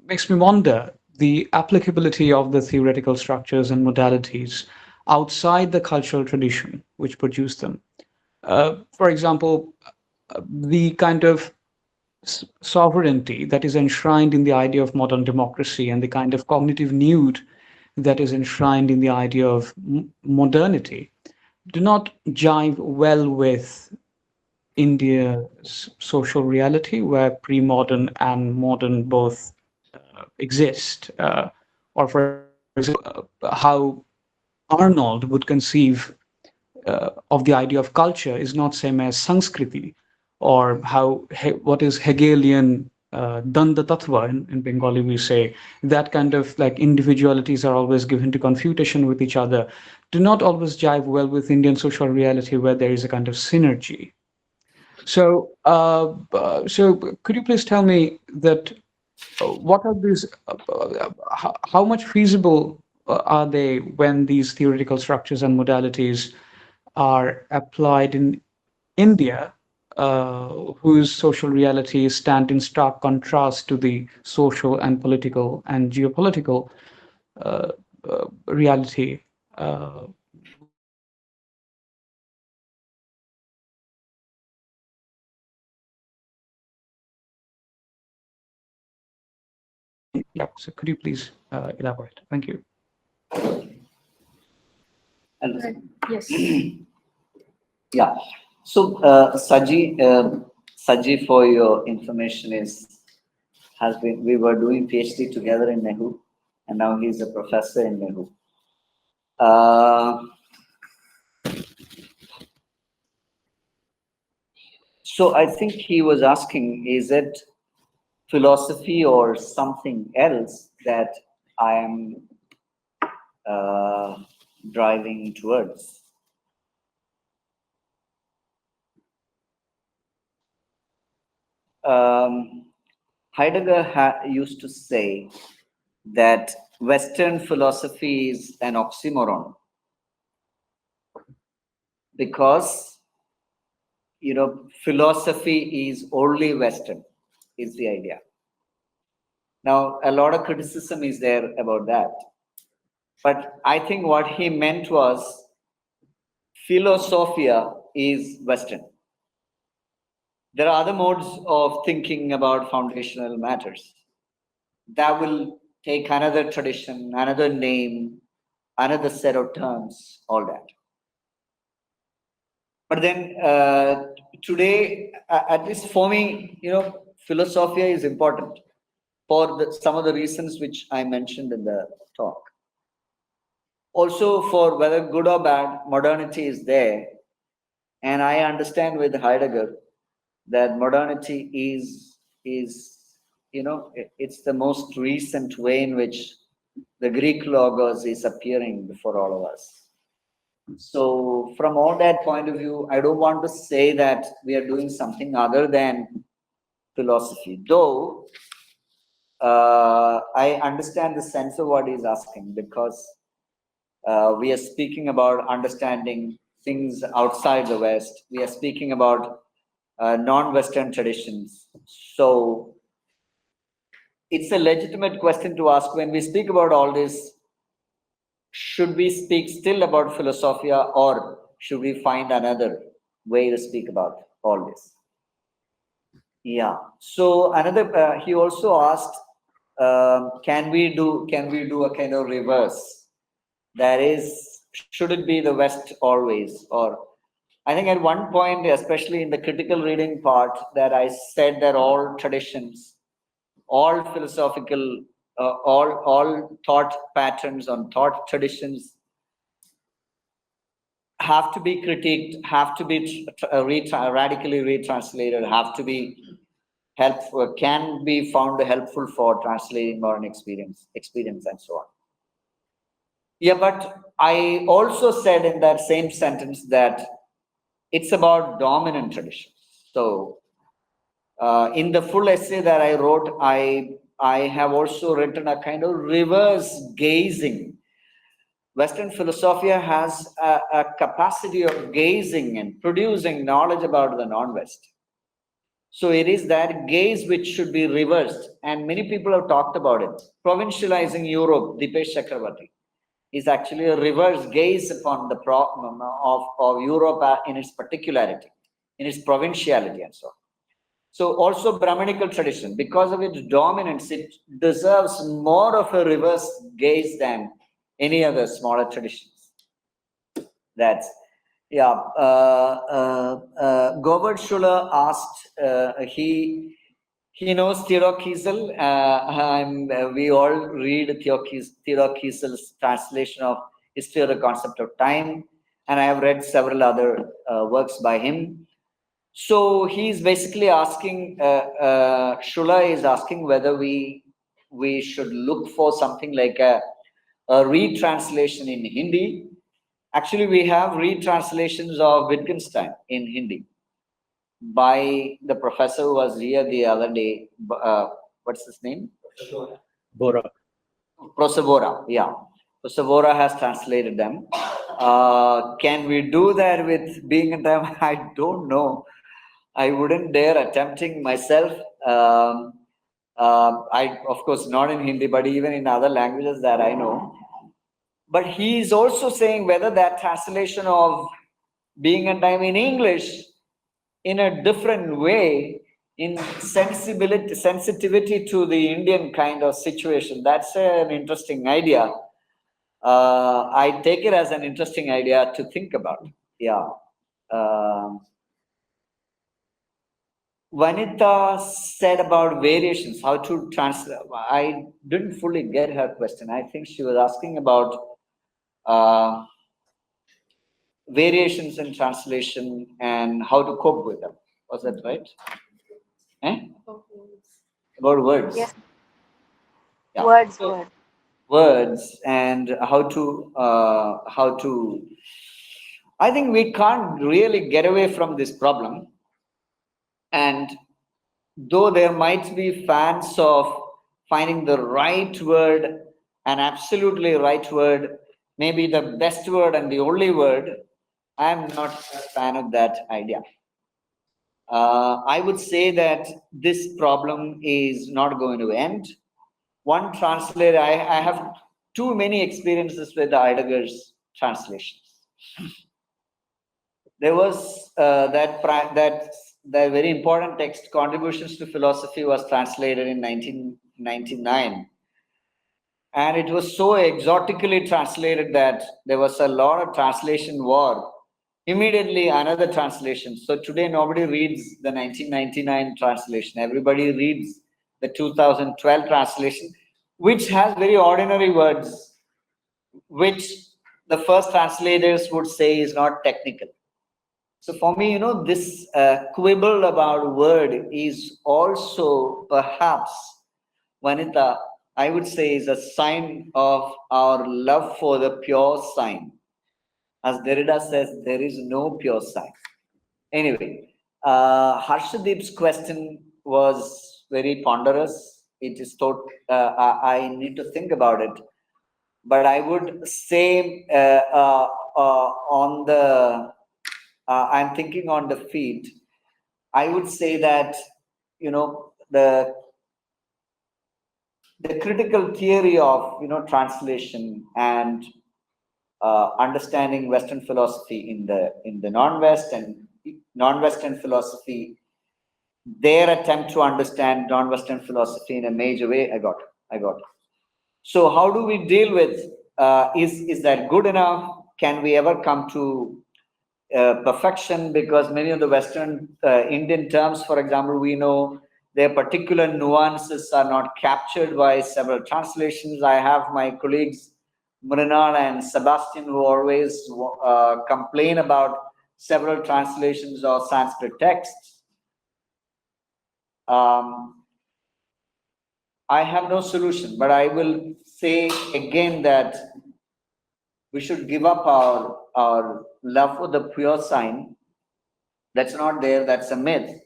makes me wonder the applicability of the theoretical structures and modalities outside the cultural tradition which produced them. For example, the kind of sovereignty that is enshrined in the idea of modern democracy and the kind of cognitive nude that is enshrined in the idea of modernity do not jive well with India's social reality, where pre-modern and modern both exist. Or for example, how Arnold would conceive of the idea of culture is not same as Sanskriti, or how what is Hegelian Danda Tattva in Bengali we say, that kind of like individualities are always given to confutation with each other, do not always jive well with Indian social reality where there is a kind of synergy. So, so could you please tell me that what are these? How much feasible are they when these theoretical structures and modalities are applied in India, whose social realities stand in stark contrast to the social and political and geopolitical uh, reality? Yeah, so could you please elaborate? Thank you. Yes. Yeah. So Saji, for your information, we were doing PhD together in NEHU, and now he's a professor in NEHU. So I think he was asking, is it philosophy or something else that I am driving towards? Heidegger used to say that Western philosophy is an oxymoron because, philosophy is only Western, is the idea. Now, a lot of criticism is there about that. But I think what he meant was Philosophia is Western. There are other modes of thinking about foundational matters. That will take another tradition, another name, another set of terms, all that. But then today, at least for me, Philosophia is important for some of the reasons which I mentioned in the talk. Also, for whether good or bad, modernity is there. And I understand with Heidegger that modernity is it's the most recent way in which the Greek logos is appearing before all of us. So from all that point of view, I don't want to say that we are doing something other than philosophy, though I understand the sense of what he's asking, because we are speaking about understanding things outside the West. We are speaking about non-Western traditions. So it's a legitimate question to ask when we speak about all this. Should we speak still about philosophia, or should we find another way to speak about all this? Yeah. So another, he also asked, can we do a kind of reverse? That is, should it be the West always? Or I think at one point, especially in the critical reading part, that I said that all traditions, all philosophical, all thought patterns on thought traditions have to be critiqued, have to be radically retranslated, have to be helpful, can be found helpful for translating modern experience, and so on. Yeah, but I also said in that same sentence that it's about dominant traditions. So in the full essay that I wrote, I have also written a kind of reverse gazing. Western philosophia has a capacity of gazing and producing knowledge about the non-West. So it is that gaze which should be reversed. And many people have talked about it. Provincializing Europe, Dipesh Chakrabarty. is actually a reverse gaze upon the problem of Europe in its particularity, in its provinciality and so on. So also Brahminical tradition, because of its dominance, it deserves more of a reverse gaze than any other smaller traditions. That's, yeah. Govard Schuller asked, he knows Theodor Kiesel. We all read Theodor Kiesel's translation of History of the Concept of Time, and I have read several other works by him. So he's basically asking, Schuller is asking whether we should look for something like a retranslation in Hindi. Actually, we have retranslations of Wittgenstein in Hindi by the professor who was here the other day. What's his name? Bora. Prof. Bora, yeah. Prof. Bora has translated them. Can we do that with being in time? I don't know. I wouldn't dare attempting myself. I, of course, not in Hindi, but even in other languages that I know. But he is also saying whether that translation of being and time in English in a different way, in sensitivity to the Indian kind of situation. That's an interesting idea. I take it as an interesting idea to think about. Yeah. Vanita said about variations, how to translate. I didn't fully get her question. I think she was asking about variations in translation and how to cope with them. Was that right? About words. Yes. Yeah. Words, So, words. words and how to I think we can't really get away from this problem. And though there might be fans of finding the right word, an absolutely right word, maybe the best word and the only word, I'm not a fan of that idea. I would say that this problem is not going to end. One translator, I have too many experiences with Heidegger's translations. There was that very important text, Contributions to Philosophy, was translated in 1999. And it was so exotically translated that there was a lot of translation war. Immediately another translation. So today nobody reads the 1999 translation. Everybody reads the 2012 translation, which has very ordinary words, which the first translators would say is not technical. So for me, this quibble about word is also perhaps, Vanita, I would say is a sign of our love for the pure sign. As Derrida says, there is no pure sign. Anyway, Harshadip's question was very ponderous. It is I need to think about it. But I would say I'm thinking on the feet. I would say that, the critical theory of, translation and understanding Western philosophy in the non-West and non-Western philosophy, their attempt to understand non-Western philosophy in a major way, I got it. So how do we deal with, is that good enough? Can we ever come to perfection? Because many of the Western Indian terms, for example, we know their particular nuances are not captured by several translations. I have my colleagues, Mrinal and Sebastian, who always complain about several translations of Sanskrit texts. I have no solution, but I will say again that we should give up our love for the pure sign. That's not there, that's a myth.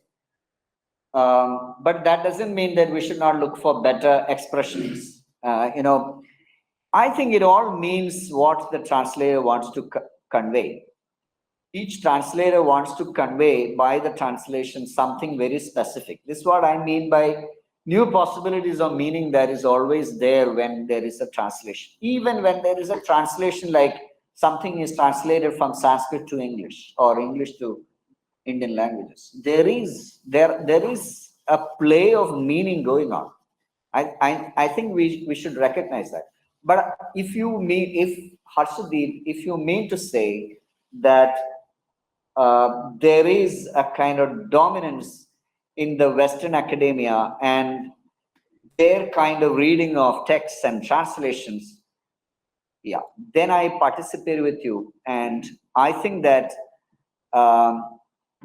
But that doesn't mean that we should not look for better expressions. I think it all means what the translator wants to convey. Each translator wants to convey by the translation something very specific. This is what I mean by new possibilities of meaning that is always there when there is a translation. Even when there is a translation, like something is translated from Sanskrit to English or English to Indian languages, there is a play of meaning going on. I think we should recognize that. But if you mean to say that there is a kind of dominance in the Western academia and their kind of reading of texts and translations, yeah, then I participate with you. And I think that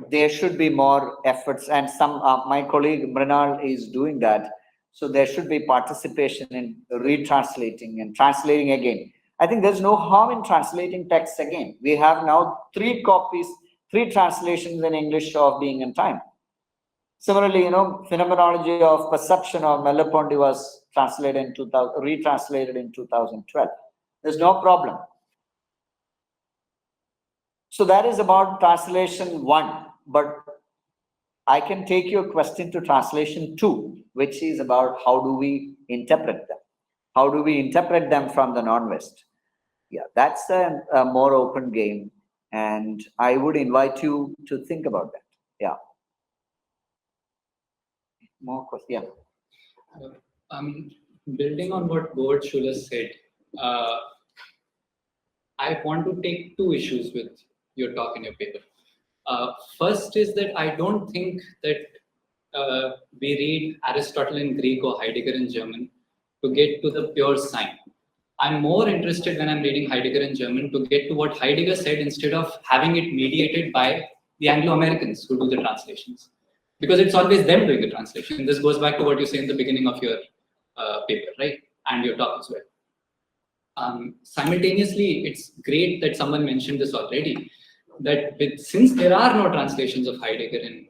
there should be more efforts, and some my colleague Mrinal is doing that. So there should be participation in retranslating and translating again. I think there's no harm in translating texts again. We have now 3 translations in English of Being and Time. Similarly, Phenomenology of Perception of Merleau-Ponty was retranslated in 2012. There's no problem. So that is about translation 1, but I can take your question to translation 2, which is about how do we interpret them? How do we interpret them from the non-West? Yeah, that's a more open game, and I would invite you to think about that. Yeah. More questions? Yeah. Building on what Gord Schuller said, I want to take 2 issues with your talk in your paper. First is that I don't think that we read Aristotle in Greek or Heidegger in German to get to the pure sign. I'm more interested when I'm reading Heidegger in German to get to what Heidegger said instead of having it mediated by the Anglo-Americans who do the translations. Because it's always them doing the translation. This goes back to what you say in the beginning of your paper, right? And your talk as well. Simultaneously, it's great that someone mentioned this already, that since there are no translations of Heidegger in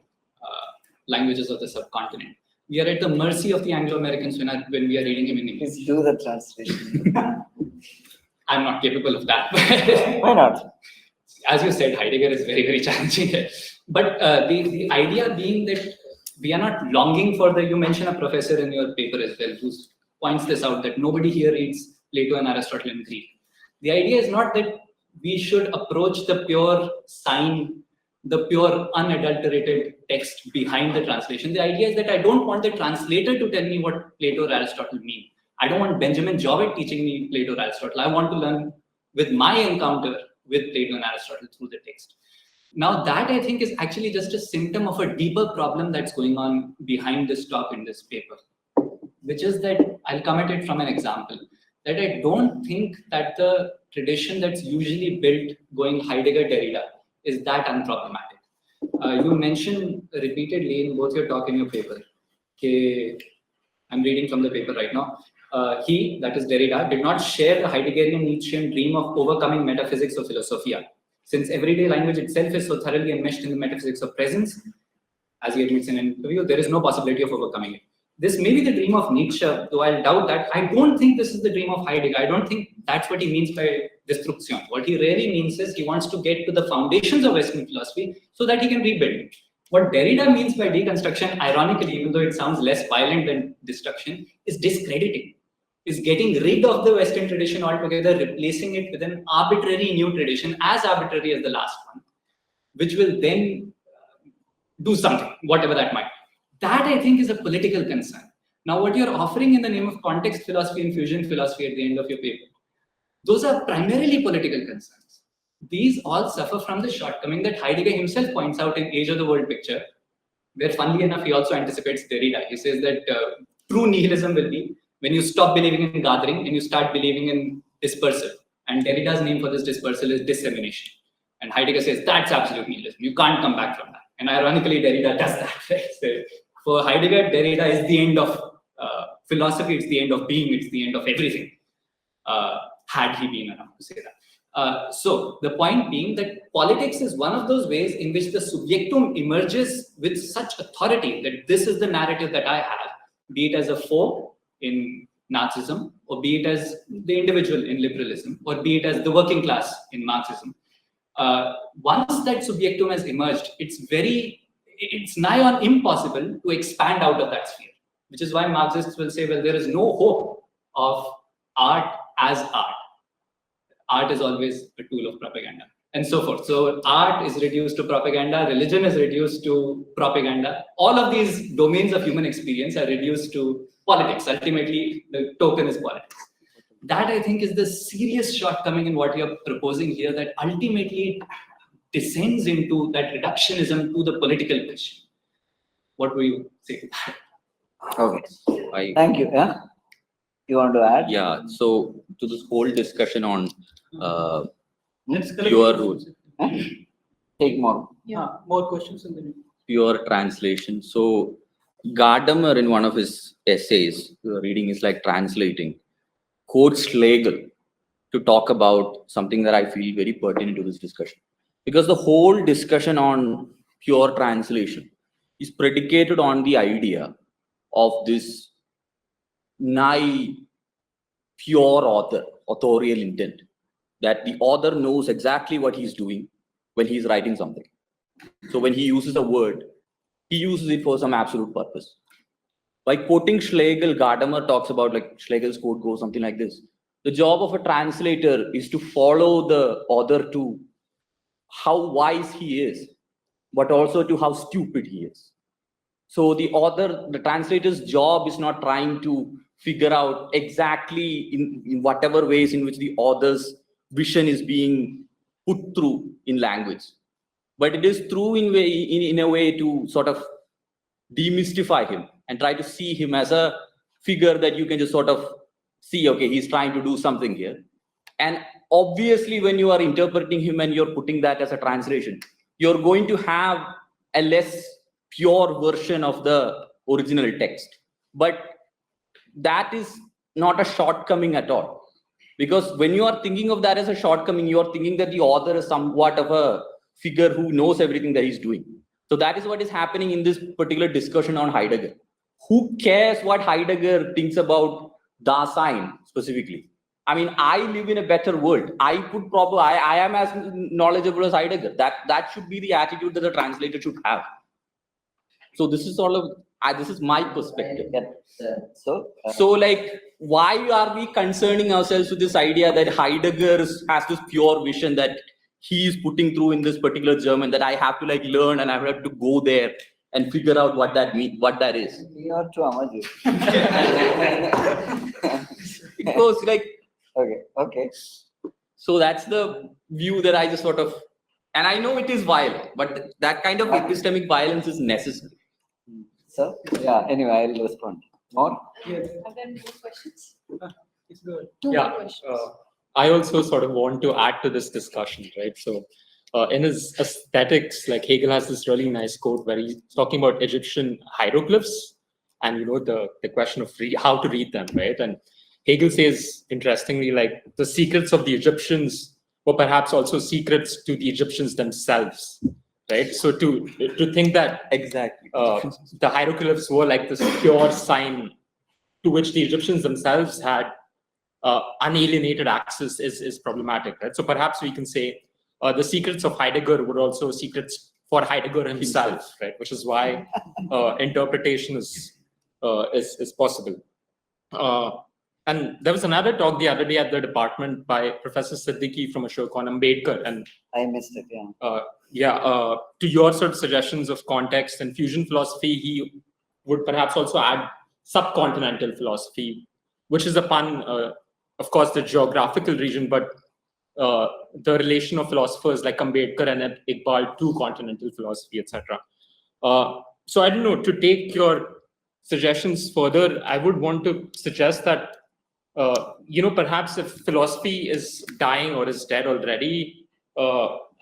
languages of the subcontinent, we are at the mercy of the Anglo-Americans when we are reading him in English. Please do the translation. I'm not capable of that. Why not? As you said, Heidegger is very, very challenging. But the idea being that we are not longing for you mentioned a professor in your paper as well who points this out, that nobody here reads Plato and Aristotle in Greek. The idea is not that we should approach the pure sign, the pure unadulterated text behind the translation. The idea is that I don't want the translator to tell me what Plato or Aristotle mean. I don't want Benjamin Jowett teaching me Plato or Aristotle. I want to learn with my encounter with Plato and Aristotle through the text. Now that I think is actually just a symptom of a deeper problem that's going on behind this talk in this paper, which is that I'll come at it from an example, that I don't think that the tradition that's usually built going Heidegger-Derrida is that unproblematic. You mentioned repeatedly in both your talk and your paper, I'm reading from the paper right now, he, that is Derrida, did not share the Heideggerian Nietzschean dream of overcoming metaphysics of Philosophia. Since everyday language itself is so thoroughly enmeshed in the metaphysics of presence, as he admits in an interview, there is no possibility of overcoming it. This may be the dream of Nietzsche, though I'll doubt that. I don't think this is the dream of Heidegger. I don't think that's what he means by destruction. What he really means is he wants to get to the foundations of Western philosophy so that he can rebuild it. What Derrida means by deconstruction, ironically, even though it sounds less violent than destruction, is discrediting, is getting rid of the Western tradition altogether, replacing it with an arbitrary new tradition, as arbitrary as the last one, which will then do something, whatever that might be. That, I think, is a political concern. Now, what you're offering in the name of context philosophy and fusion philosophy at the end of your paper, those are primarily political concerns. These all suffer from the shortcoming that Heidegger himself points out in Age of the World Picture, where, funnily enough, he also anticipates Derrida. He says that true nihilism will be when you stop believing in gathering and you start believing in dispersal. And Derrida's name for this dispersal is dissemination. And Heidegger says that's absolute nihilism. You can't come back from that. And ironically, Derrida does that. So for Heidegger, Derrida is the end of philosophy. It's the end of being. It's the end of everything. Had he been around to say that. So the point being that politics is one of those ways in which the subjectum emerges with such authority that this is the narrative that I have, be it as a foe in Nazism, or be it as the individual in liberalism, or be it as the working class in Marxism. Once that subjectum has emerged, it's nigh on impossible to expand out of that sphere. which is why Marxists will say, well, there is no hope of art as art. Art is always a tool of propaganda, and so forth. So art is reduced to propaganda, religion is reduced to propaganda. All of these domains of human experience are reduced to politics. Ultimately, the token is politics. That, I think, is the serious shortcoming in what you're proposing here, that ultimately it descends into that reductionism to the political question. What will you say to that? Okay. Thank you. Yeah. You want to add? Yeah. So to this whole discussion on Let's collect pure rules, Take more. more questions and then. pure translation. So Gadamer, in one of his essays, reading is like translating, quotes Schlegel to talk about something that I feel very pertinent to this discussion. Because the whole discussion on pure translation is predicated on the idea of this nigh pure authorial intent, that the author knows exactly what he's doing when he's writing something. So when he uses a word, he uses it for some absolute purpose. By quoting Schlegel, Gadamer talks about, like, Schlegel's quote goes something like this: the job of a translator is to follow the author to how wise he is, but also to how stupid he is. So the translator's job is not trying to figure out exactly in whatever ways in which the author's vision is being put through in language, but it is through in a way to sort of demystify him and try to see him as a figure that you can just sort of see, okay, he's trying to do something here. And obviously, when you are interpreting him and you're putting that as a translation, you're going to have a less pure version of the original text. But that is not a shortcoming at all. Because when you are thinking of that as a shortcoming, you are thinking that the author is somewhat of a figure who knows everything that he's doing. So that is what is happening in this particular discussion on Heidegger. Who cares what Heidegger thinks about Dasein specifically? I mean, I live in a better world. I am as knowledgeable as Heidegger. That should be the attitude that the translator should have. So this is this is my perspective. So like, why are we concerning ourselves with this idea that Heidegger has this pure vision that he is putting through in this particular German, that I have to like learn and I have to go there and figure out what that means, what that is? It goes like, Okay. so that's the view that I just sort of, and I know it is violent, but that kind of epistemic violence is necessary. So yeah. Anyway, I'll respond. More. Are there more questions? It's good. Two Yeah, more questions. I also sort of want to add to this discussion, right? So in his aesthetics, like Hegel has this really nice quote where he's talking about Egyptian hieroglyphs and, you know, the question of how to read them, right? And Hegel says, interestingly, like the secrets of the Egyptians were perhaps also secrets to the Egyptians themselves, right? So to think that Exactly. the hieroglyphs were like this pure sign to which the Egyptians themselves had unalienated access is problematic, right? So perhaps we can say the secrets of Heidegger were also secrets for Heidegger himself, right? Which is why interpretation is possible. And there was another talk the other day at the department by Professor Siddiqui from Ashok on Ambedkar, and I missed it. Yeah. to your sort of suggestions of context and fusion philosophy, he would perhaps also add subcontinental philosophy, which is upon, of course, the geographical region, but the relation of philosophers like Ambedkar and Iqbal to continental philosophy, etc. So I don't know, to take your suggestions further, I would want to suggest that, perhaps if philosophy is dying or is dead already,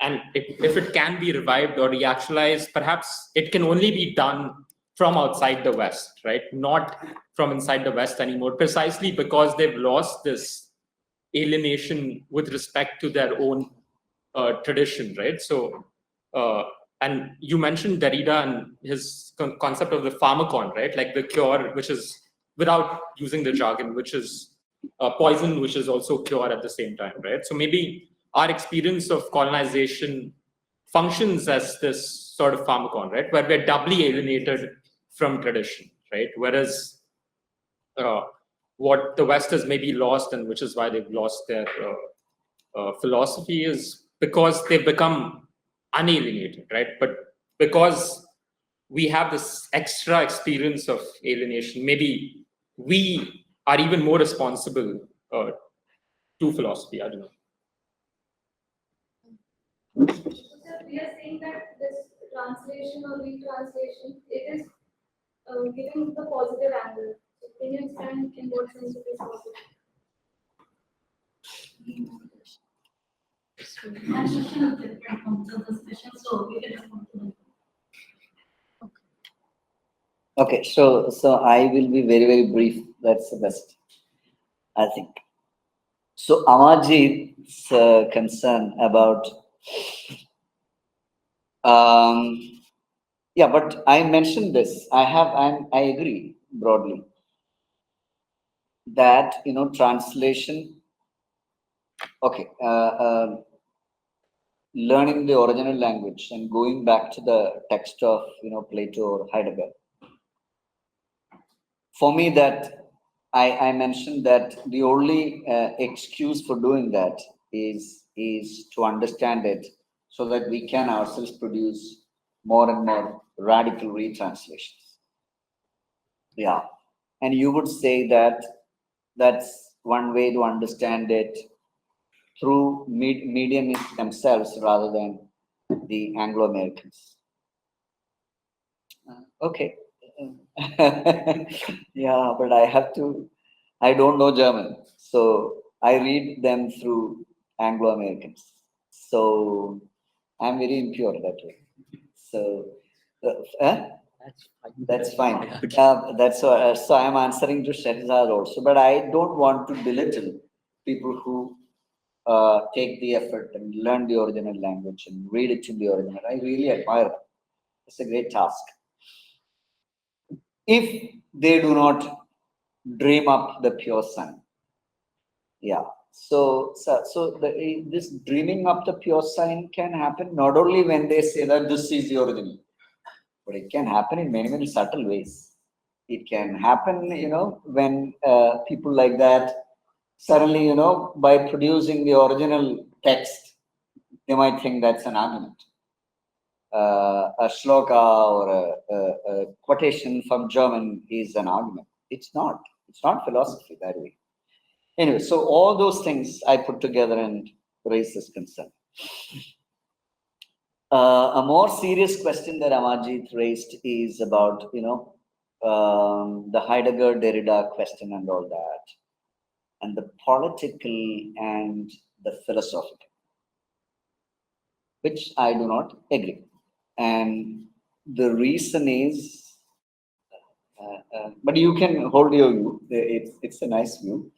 and if it can be revived or reactualized, perhaps it can only be done from outside the West, right? Not from inside the West anymore, precisely because they've lost this alienation with respect to their own tradition, right? So, and you mentioned Derrida and his concept of the pharmacon, right? Like the cure, which is, without using the jargon, which is poison, which is also cure at the same time, right? So maybe our experience of colonization functions as this sort of pharmacon, right? Where we're doubly alienated from tradition, right? Whereas what the West has maybe lost, and which is why they've lost their philosophy, is because they've become unalienated, right? But because we have this extra experience of alienation, maybe we are even more responsible to philosophy. I don't know. So we are saying that this translation or retranslation, it is giving the positive angle. So can you expand in what sense it is positive? Okay, so I will be very, very brief. That's the best, I think. So Abhijeet's concern about yeah, but I mentioned this. I agree broadly that translation. Okay, learning the original language and going back to the text of Plato or Heidegger. For me, that I mentioned that the only excuse for doing that is to understand it so that we can ourselves produce more and more radical retranslations. Yeah, and you would say that that's one way to understand it through mediums themselves rather than the Anglo-Americans. Okay. Yeah, but I don't know German, so I read them through Anglo-Americans. So I'm very impure that way. So that's fine. So I'm answering to Shahzad also, but I don't want to belittle people who take the effort and learn the original language and read it in the original. I really admire them. It's a great task. If they do not dream up the pure sun. Yeah. So this dreaming up the pure sign can happen not only when they say that this is the original, but it can happen in many, many subtle ways. It can happen, when people like that suddenly, by producing the original text, they might think that's an argument. A shloka or a quotation from German is an argument. It's not. It's not philosophy that way. Anyway, so all those things I put together and raise this concern. A more serious question that Abhijeet raised is about, the Heidegger Derrida question and all that, and the political and the philosophical, which I do not agree. And the reason is, but you can hold your view. It's a nice view.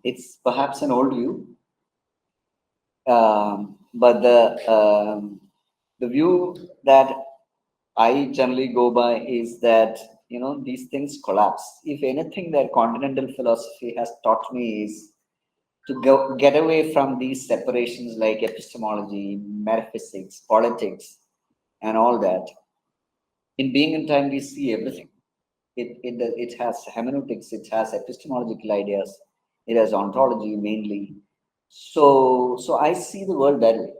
It's perhaps an old view, but the view that I generally go by is that these things collapse. If anything, that continental philosophy has taught me is to get away from these separations like epistemology, metaphysics, politics, and all that. In Being and Time, we see everything. It has hermeneutics, it has epistemological ideas, it has ontology mainly. So I see the world that way.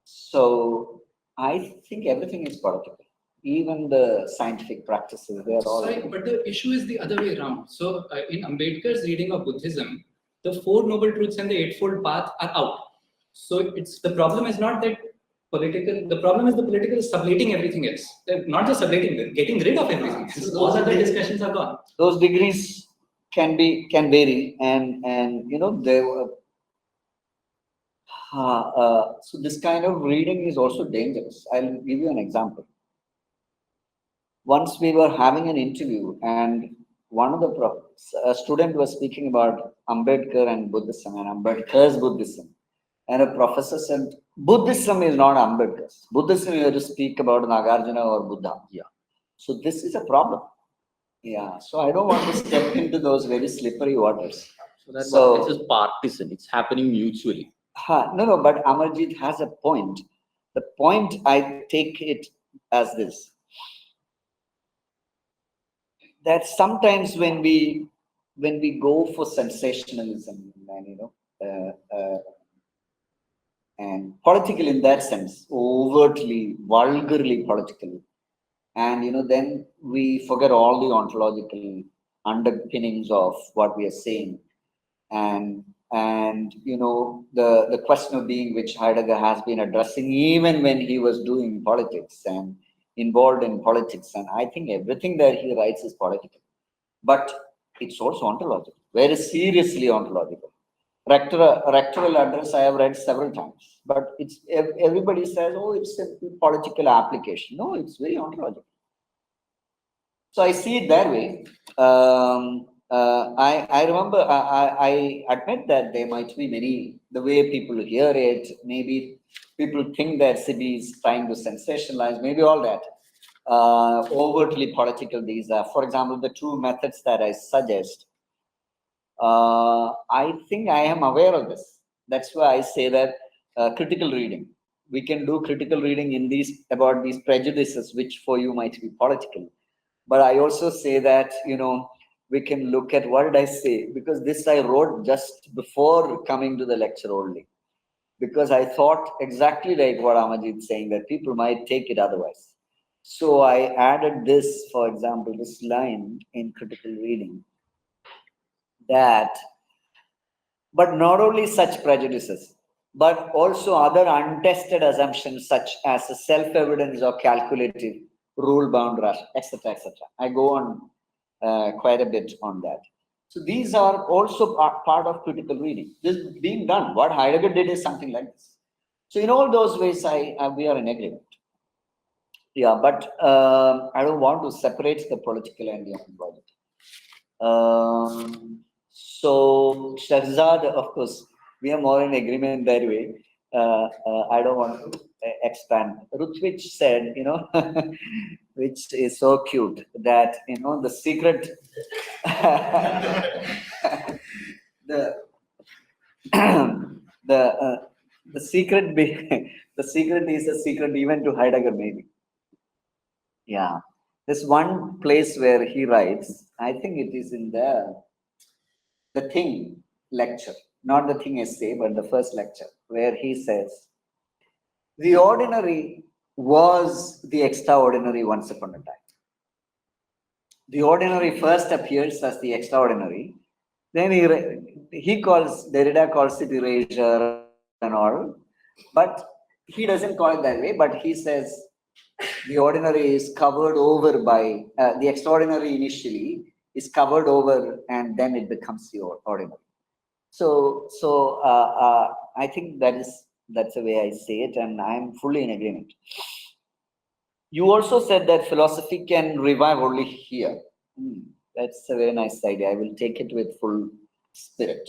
So I think everything is political. Even the scientific practices, they are all. Sorry, but the issue is the other way around. So in Ambedkar's reading of Buddhism, the Four Noble Truths and the Eightfold Path are out. So the problem is not that political, the problem is the political is sublating everything else. They're not just sublating, they're getting rid of everything. So all other discussions are gone. Those degrees can vary, and they were. So this kind of reading is also dangerous. I'll give you an example. Once we were having an interview, and one of a student was speaking about Ambedkar and Buddhism and Ambedkar's Buddhism. And a professor said, Buddhism is not Ambedkar's. Buddhism, you have to speak about Nagarjuna or Buddha. Yeah. So this is a problem. Yeah. So I don't want to step into those very slippery waters. So this is partisan. It's happening mutually. No, but Amarjeet has a point. The point, I take it as this. that sometimes when we go for sensationalism and political in that sense, overtly, vulgarly political, and then we forget all the ontological underpinnings of what we are saying, and the question of being, which Heidegger has been addressing even when he was doing politics and involved in politics, and I think everything that he writes is political, but it's also ontological, very seriously ontological. Rectoral address I have read several times, but it's everybody says, oh, it's a political application. No, it's very ontological. So I see it that way. I remember, I admit that there might be many, the way people hear it, maybe people think that Siby is trying to sensationalize, maybe all that. Overtly political these are. For example, the two methods that I suggest, I think I am aware of this. That's why I say that critical reading. We can do critical reading in these, about these prejudices, which for you might be political. But I also say that, we can look at, what did I say? Because this I wrote just before coming to the lecture only. Because I thought exactly like what Abhijeet is saying, that people might take it otherwise. So I added this, for example, this line in critical reading, that, but not only such prejudices, but also other untested assumptions such as a self-evidence or calculative, rule-bound rush, etc., etc. I go on quite a bit on that. So these are also part of critical reading. This being done, what Heidegger did is something like this. So in all those ways, we are in agreement. Yeah, but I don't want to separate the political and the ontological. So Shahzad, of course, we are more in agreement that way. I don't want to expand. Rutvich said, which is so cute, that the secret, the secret, the secret is a secret even to Heidegger, maybe. Yeah, there's one place where he writes. I think it is in the Thing lecture, not the Thing essay, but the first lecture, where he says, the ordinary was the extraordinary once upon a time. The ordinary first appears as the extraordinary. Then Derrida calls it erasure and all, but he doesn't call it that way, but he says the ordinary is covered over by, the extraordinary initially is covered over, and then it becomes the ordinary. So I think that's the way I say it, and I'm fully in agreement. You also said that philosophy can revive only here. That's a very nice idea. I will take it with full spirit.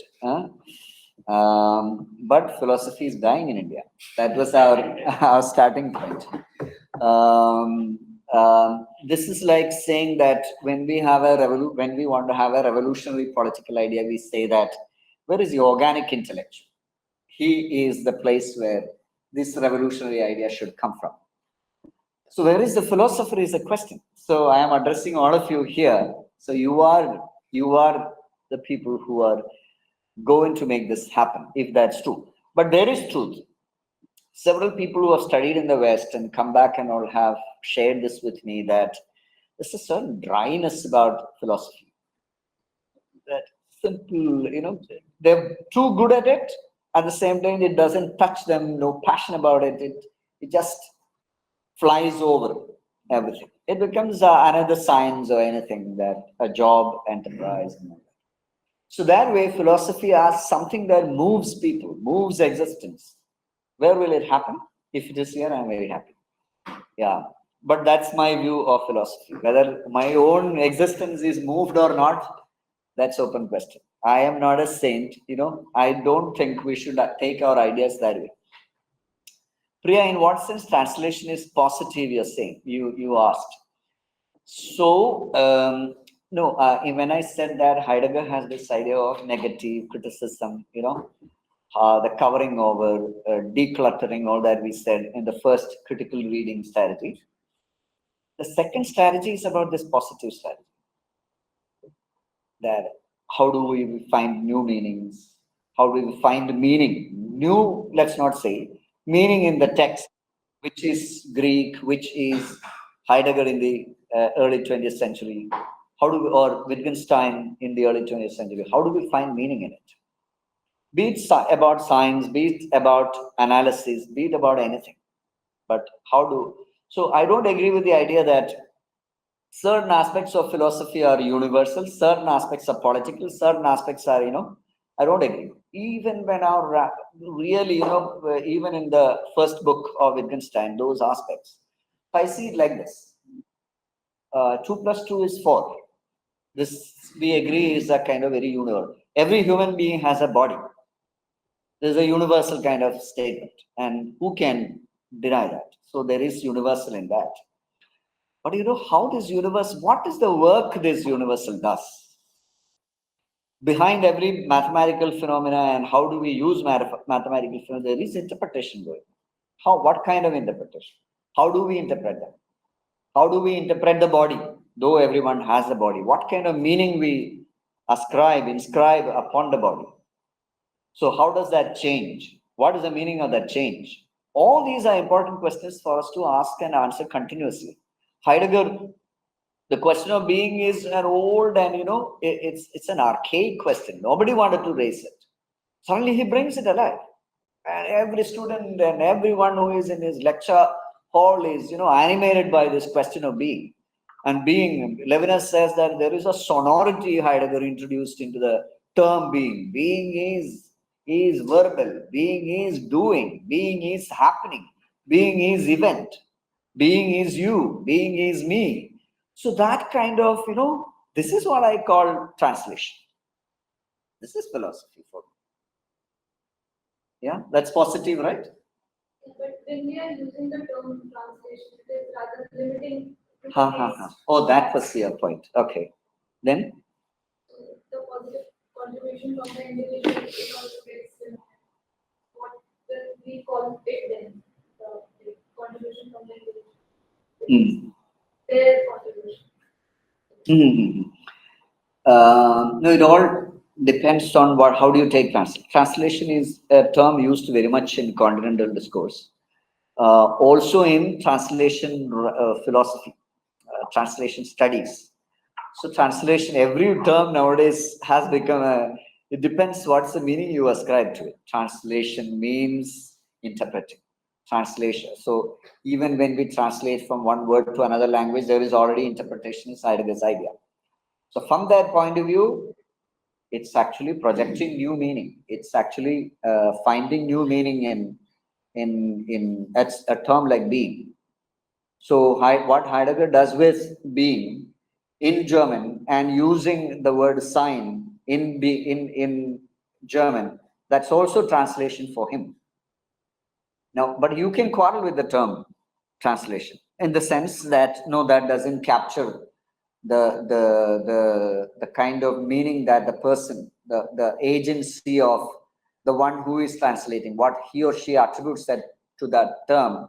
But philosophy is dying in India. That was our starting point. This is like saying that when we want to have a revolutionary political idea, we say that, where is the organic intellectual? He is the place where this revolutionary idea should come from. So where is the philosopher is the question. So I am addressing all of you here. So you are the people who are going to make this happen, if that's true. But there is truth. Several people who have studied in the West and come back and all have shared this with me, that there's a certain dryness about philosophy. That simple, they're too good at it. At the same time, it doesn't touch them, no passion about it. It just flies over everything. It becomes another science or anything, that a job, enterprise. So that way, philosophy as something that moves people, moves existence. Where will it happen? If it is here, I'm very happy. Yeah, but that's my view of philosophy. Whether my own existence is moved or not, that's open question. I am not a saint, I don't think we should take our ideas that way. Priya, in what sense translation is positive, you're saying? You asked. So, no, when I said that Heidegger has this idea of negative criticism, the covering over, decluttering, all that we said in the first critical reading strategy. The second strategy is about this positive strategy. that how do we find new meanings? How do we find meaning? New, let's not say, meaning in the text, which is Greek, which is Heidegger in the early 20th century. How do we, or Wittgenstein in the early 20th century, how do we find meaning in it? Be it about science, be it about analysis, be it about anything. But how do, so I don't agree with the idea that certain aspects of philosophy are universal, certain aspects are political, certain aspects are, I don't agree. Even when our really, even in the first book of Wittgenstein, those aspects, I see it like this. 2 + 2 is 4. This, we agree, is a kind of very universal. Every human being has a body. There's a universal kind of statement. And who can deny that? So there is universal in that. But how this universe, what is the work this universal does? Behind every mathematical phenomena and how do we use mathematical phenomena, there is interpretation going on. What kind of interpretation? How do we interpret them? How do we interpret the body? Though everyone has a body, what kind of meaning we inscribe upon the body? So how does that change? What is the meaning of that change? All these are important questions for us to ask and answer continuously. Heidegger, the question of being is an old and it's an archaic question. Nobody wanted to raise it. Suddenly he brings it alive. And every student and everyone who is in his lecture hall is animated by this question of being. And being, Levinas says that there is a sonority Heidegger introduced into the term being. Being is verbal, being is doing, being is happening, being is event, being is you, being is me. So that kind of, this is what I call translation. This is philosophy for me. Yeah, that's positive, right? But when we are using the term translation, it is rather limiting. Oh, that was your point. Okay. Then? The positive contribution from the individual is also gets what we call it then. The contribution from the individual. Their contribution. No, it all depends on how do you take translation. Translation is a term used very much in continental discourse. Also in translation philosophy, translation studies. So translation, every term nowadays has become it depends what's the meaning you ascribe to it. Translation means interpreting. Translation. So even when we translate from one word to another language, there is already interpretation inside of this idea. So from that point of view, it's actually projecting new meaning. It's actually finding new meaning in a term like being. So what Heidegger does with being in German and using the word sign in German, that's also translation for him. Now, but you can quarrel with the term translation in the sense that no, that doesn't capture the kind of meaning that the person, the agency of the one who is translating, what he or she attributes that to that term,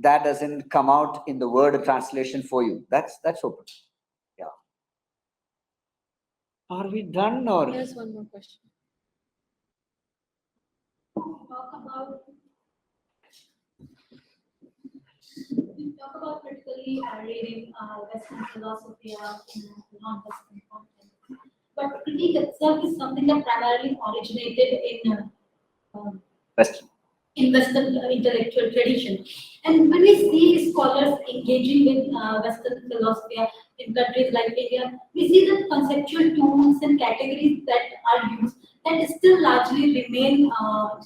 that doesn't come out in the word translation for you. That's open. Yeah. Are we done or? There's one more question. Talk about critically reading Western philosophy in non-Western context. But critique itself is something that primarily originated in Western intellectual tradition. And when we see scholars engaging with Western philosophy in countries like India, we see that conceptual tools and categories that are used that still largely remain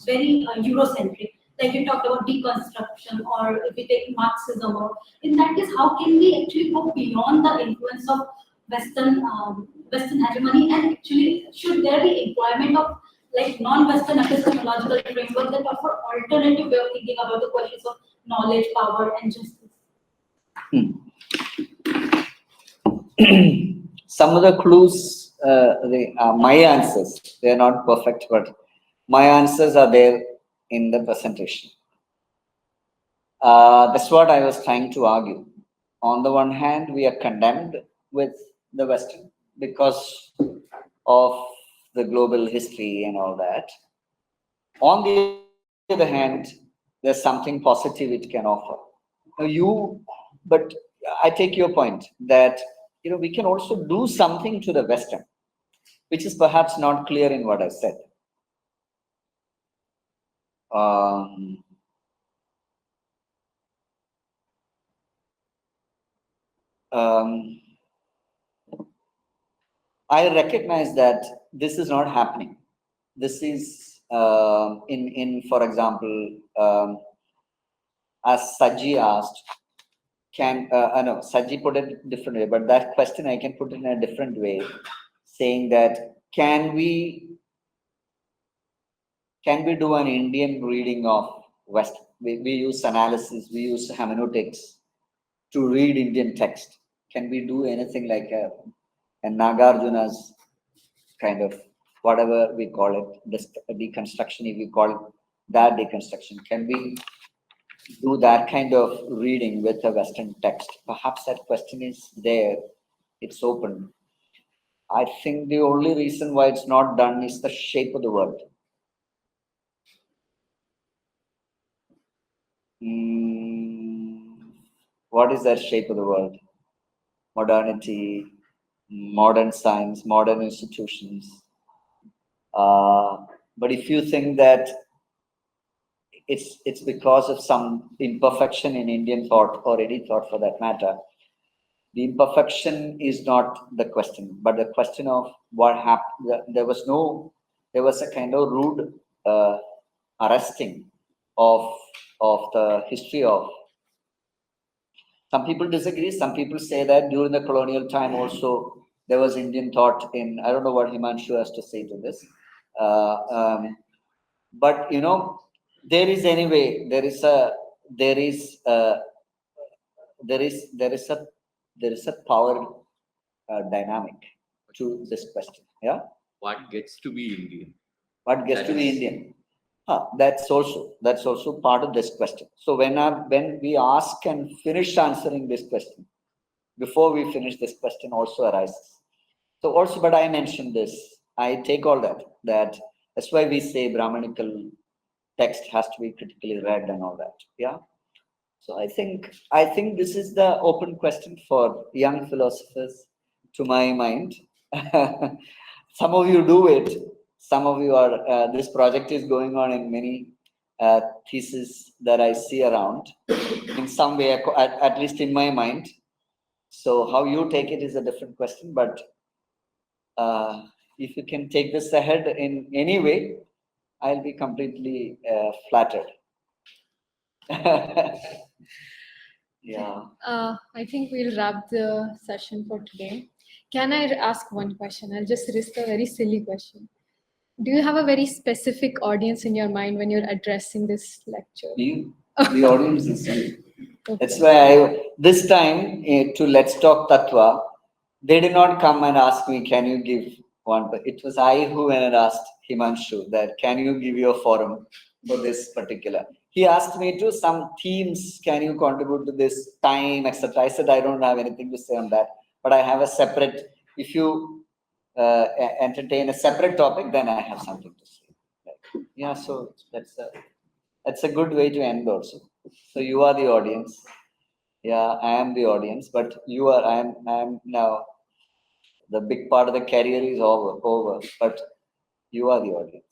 very Eurocentric. Like you talked about deconstruction, or if we take Marxism, or in that case, how can we actually go beyond the influence of Western hegemony, and actually should there be employment of like non-Western epistemological framework that offer alternative way of thinking about the questions of knowledge, power, and justice? Some of the clues, my answers, they're not perfect, but my answers are there in the presentation. That's what I was trying to argue. On the one hand, we are condemned with the Western because of the global history and all that. On the other hand, there's something positive it can offer. But I take your point that we can also do something to the Western, which is perhaps not clear in what I said. I recognize that this is not happening. This is for example, as Saji asked, no, Saji put it different way, but that question I can put it in a different way, saying that can we do an Indian reading of West? We use analysis, we use hermeneutics to read Indian text. Can we do anything like a Nagarjuna's kind of whatever we call it, deconstruction, if we call it that deconstruction? Can we do that kind of reading with a Western text? Perhaps that question is there, it's open. I think the only reason why it's not done is the shape of the word. What is that shape of the world? Modernity, modern science, modern institutions. But if you think that it's because of some imperfection in Indian thought, or any thought for that matter, the imperfection is not the question, but the question of what happened. There was a kind of rude arresting of the history of. Some people disagree. Some people say that during the colonial time also there was Indian thought in. I don't know what Himanshu has to say to this, but there is anyway. There is a power dynamic to this question. Yeah. What gets to be Indian? What gets to be Indian? That's also part of this question. So when we ask and finish answering this question, before we finish this question also arises. So also, but I mentioned this. I take all that. That's why we say Brahmanical text has to be critically read and all that. Yeah. So I think this is the open question for young philosophers, to my mind. Some of you do it. Some of you are. This project is going on in many theses that I see around, in some way, at least in my mind. So how you take it is a different question. But if you can take this ahead in any way, I'll be completely flattered. Yeah. I think we'll wrap the session for today. Can I ask one question? I'll just risk a very silly question. Do you have a very specific audience in your mind when you're addressing this lecture? The audience is you. Okay. That's why this time to Let's Talk Tattva, they did not come and ask me, can you give one? But it was I who went and asked Himanshu that, can you give your forum for this particular? He asked me to some themes, can you contribute to this time, etc. I said, I don't have anything to say on that, but I have a separate, if you entertain a separate topic, then I have something to say. Yeah, so that's a good way to end also. So you are the audience. Yeah, I am the audience, but I am now, the big part of the career is over, but you are the audience.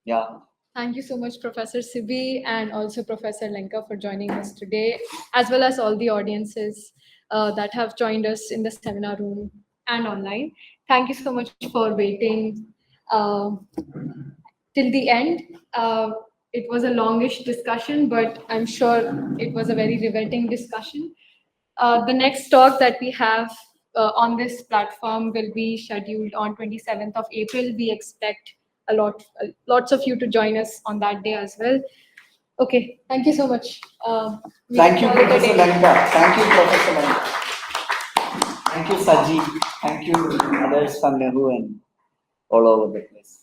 Yeah. Thank you so much, Professor Siby, and also Professor Lenka for joining us today, as well as all the audiences that have joined us in the seminar room and online. Thank you so much for waiting till the end. It was a longish discussion, but I'm sure it was a very riveting discussion. The next talk that we have on this platform will be scheduled on 27th of April. We expect lots of you to join us on that day as well. Okay, thank you so much. Thank you, Professor Lenka. Thank you, Professor Lenka. Thank you, Saji. Thank you, others from NEHU and all over the place.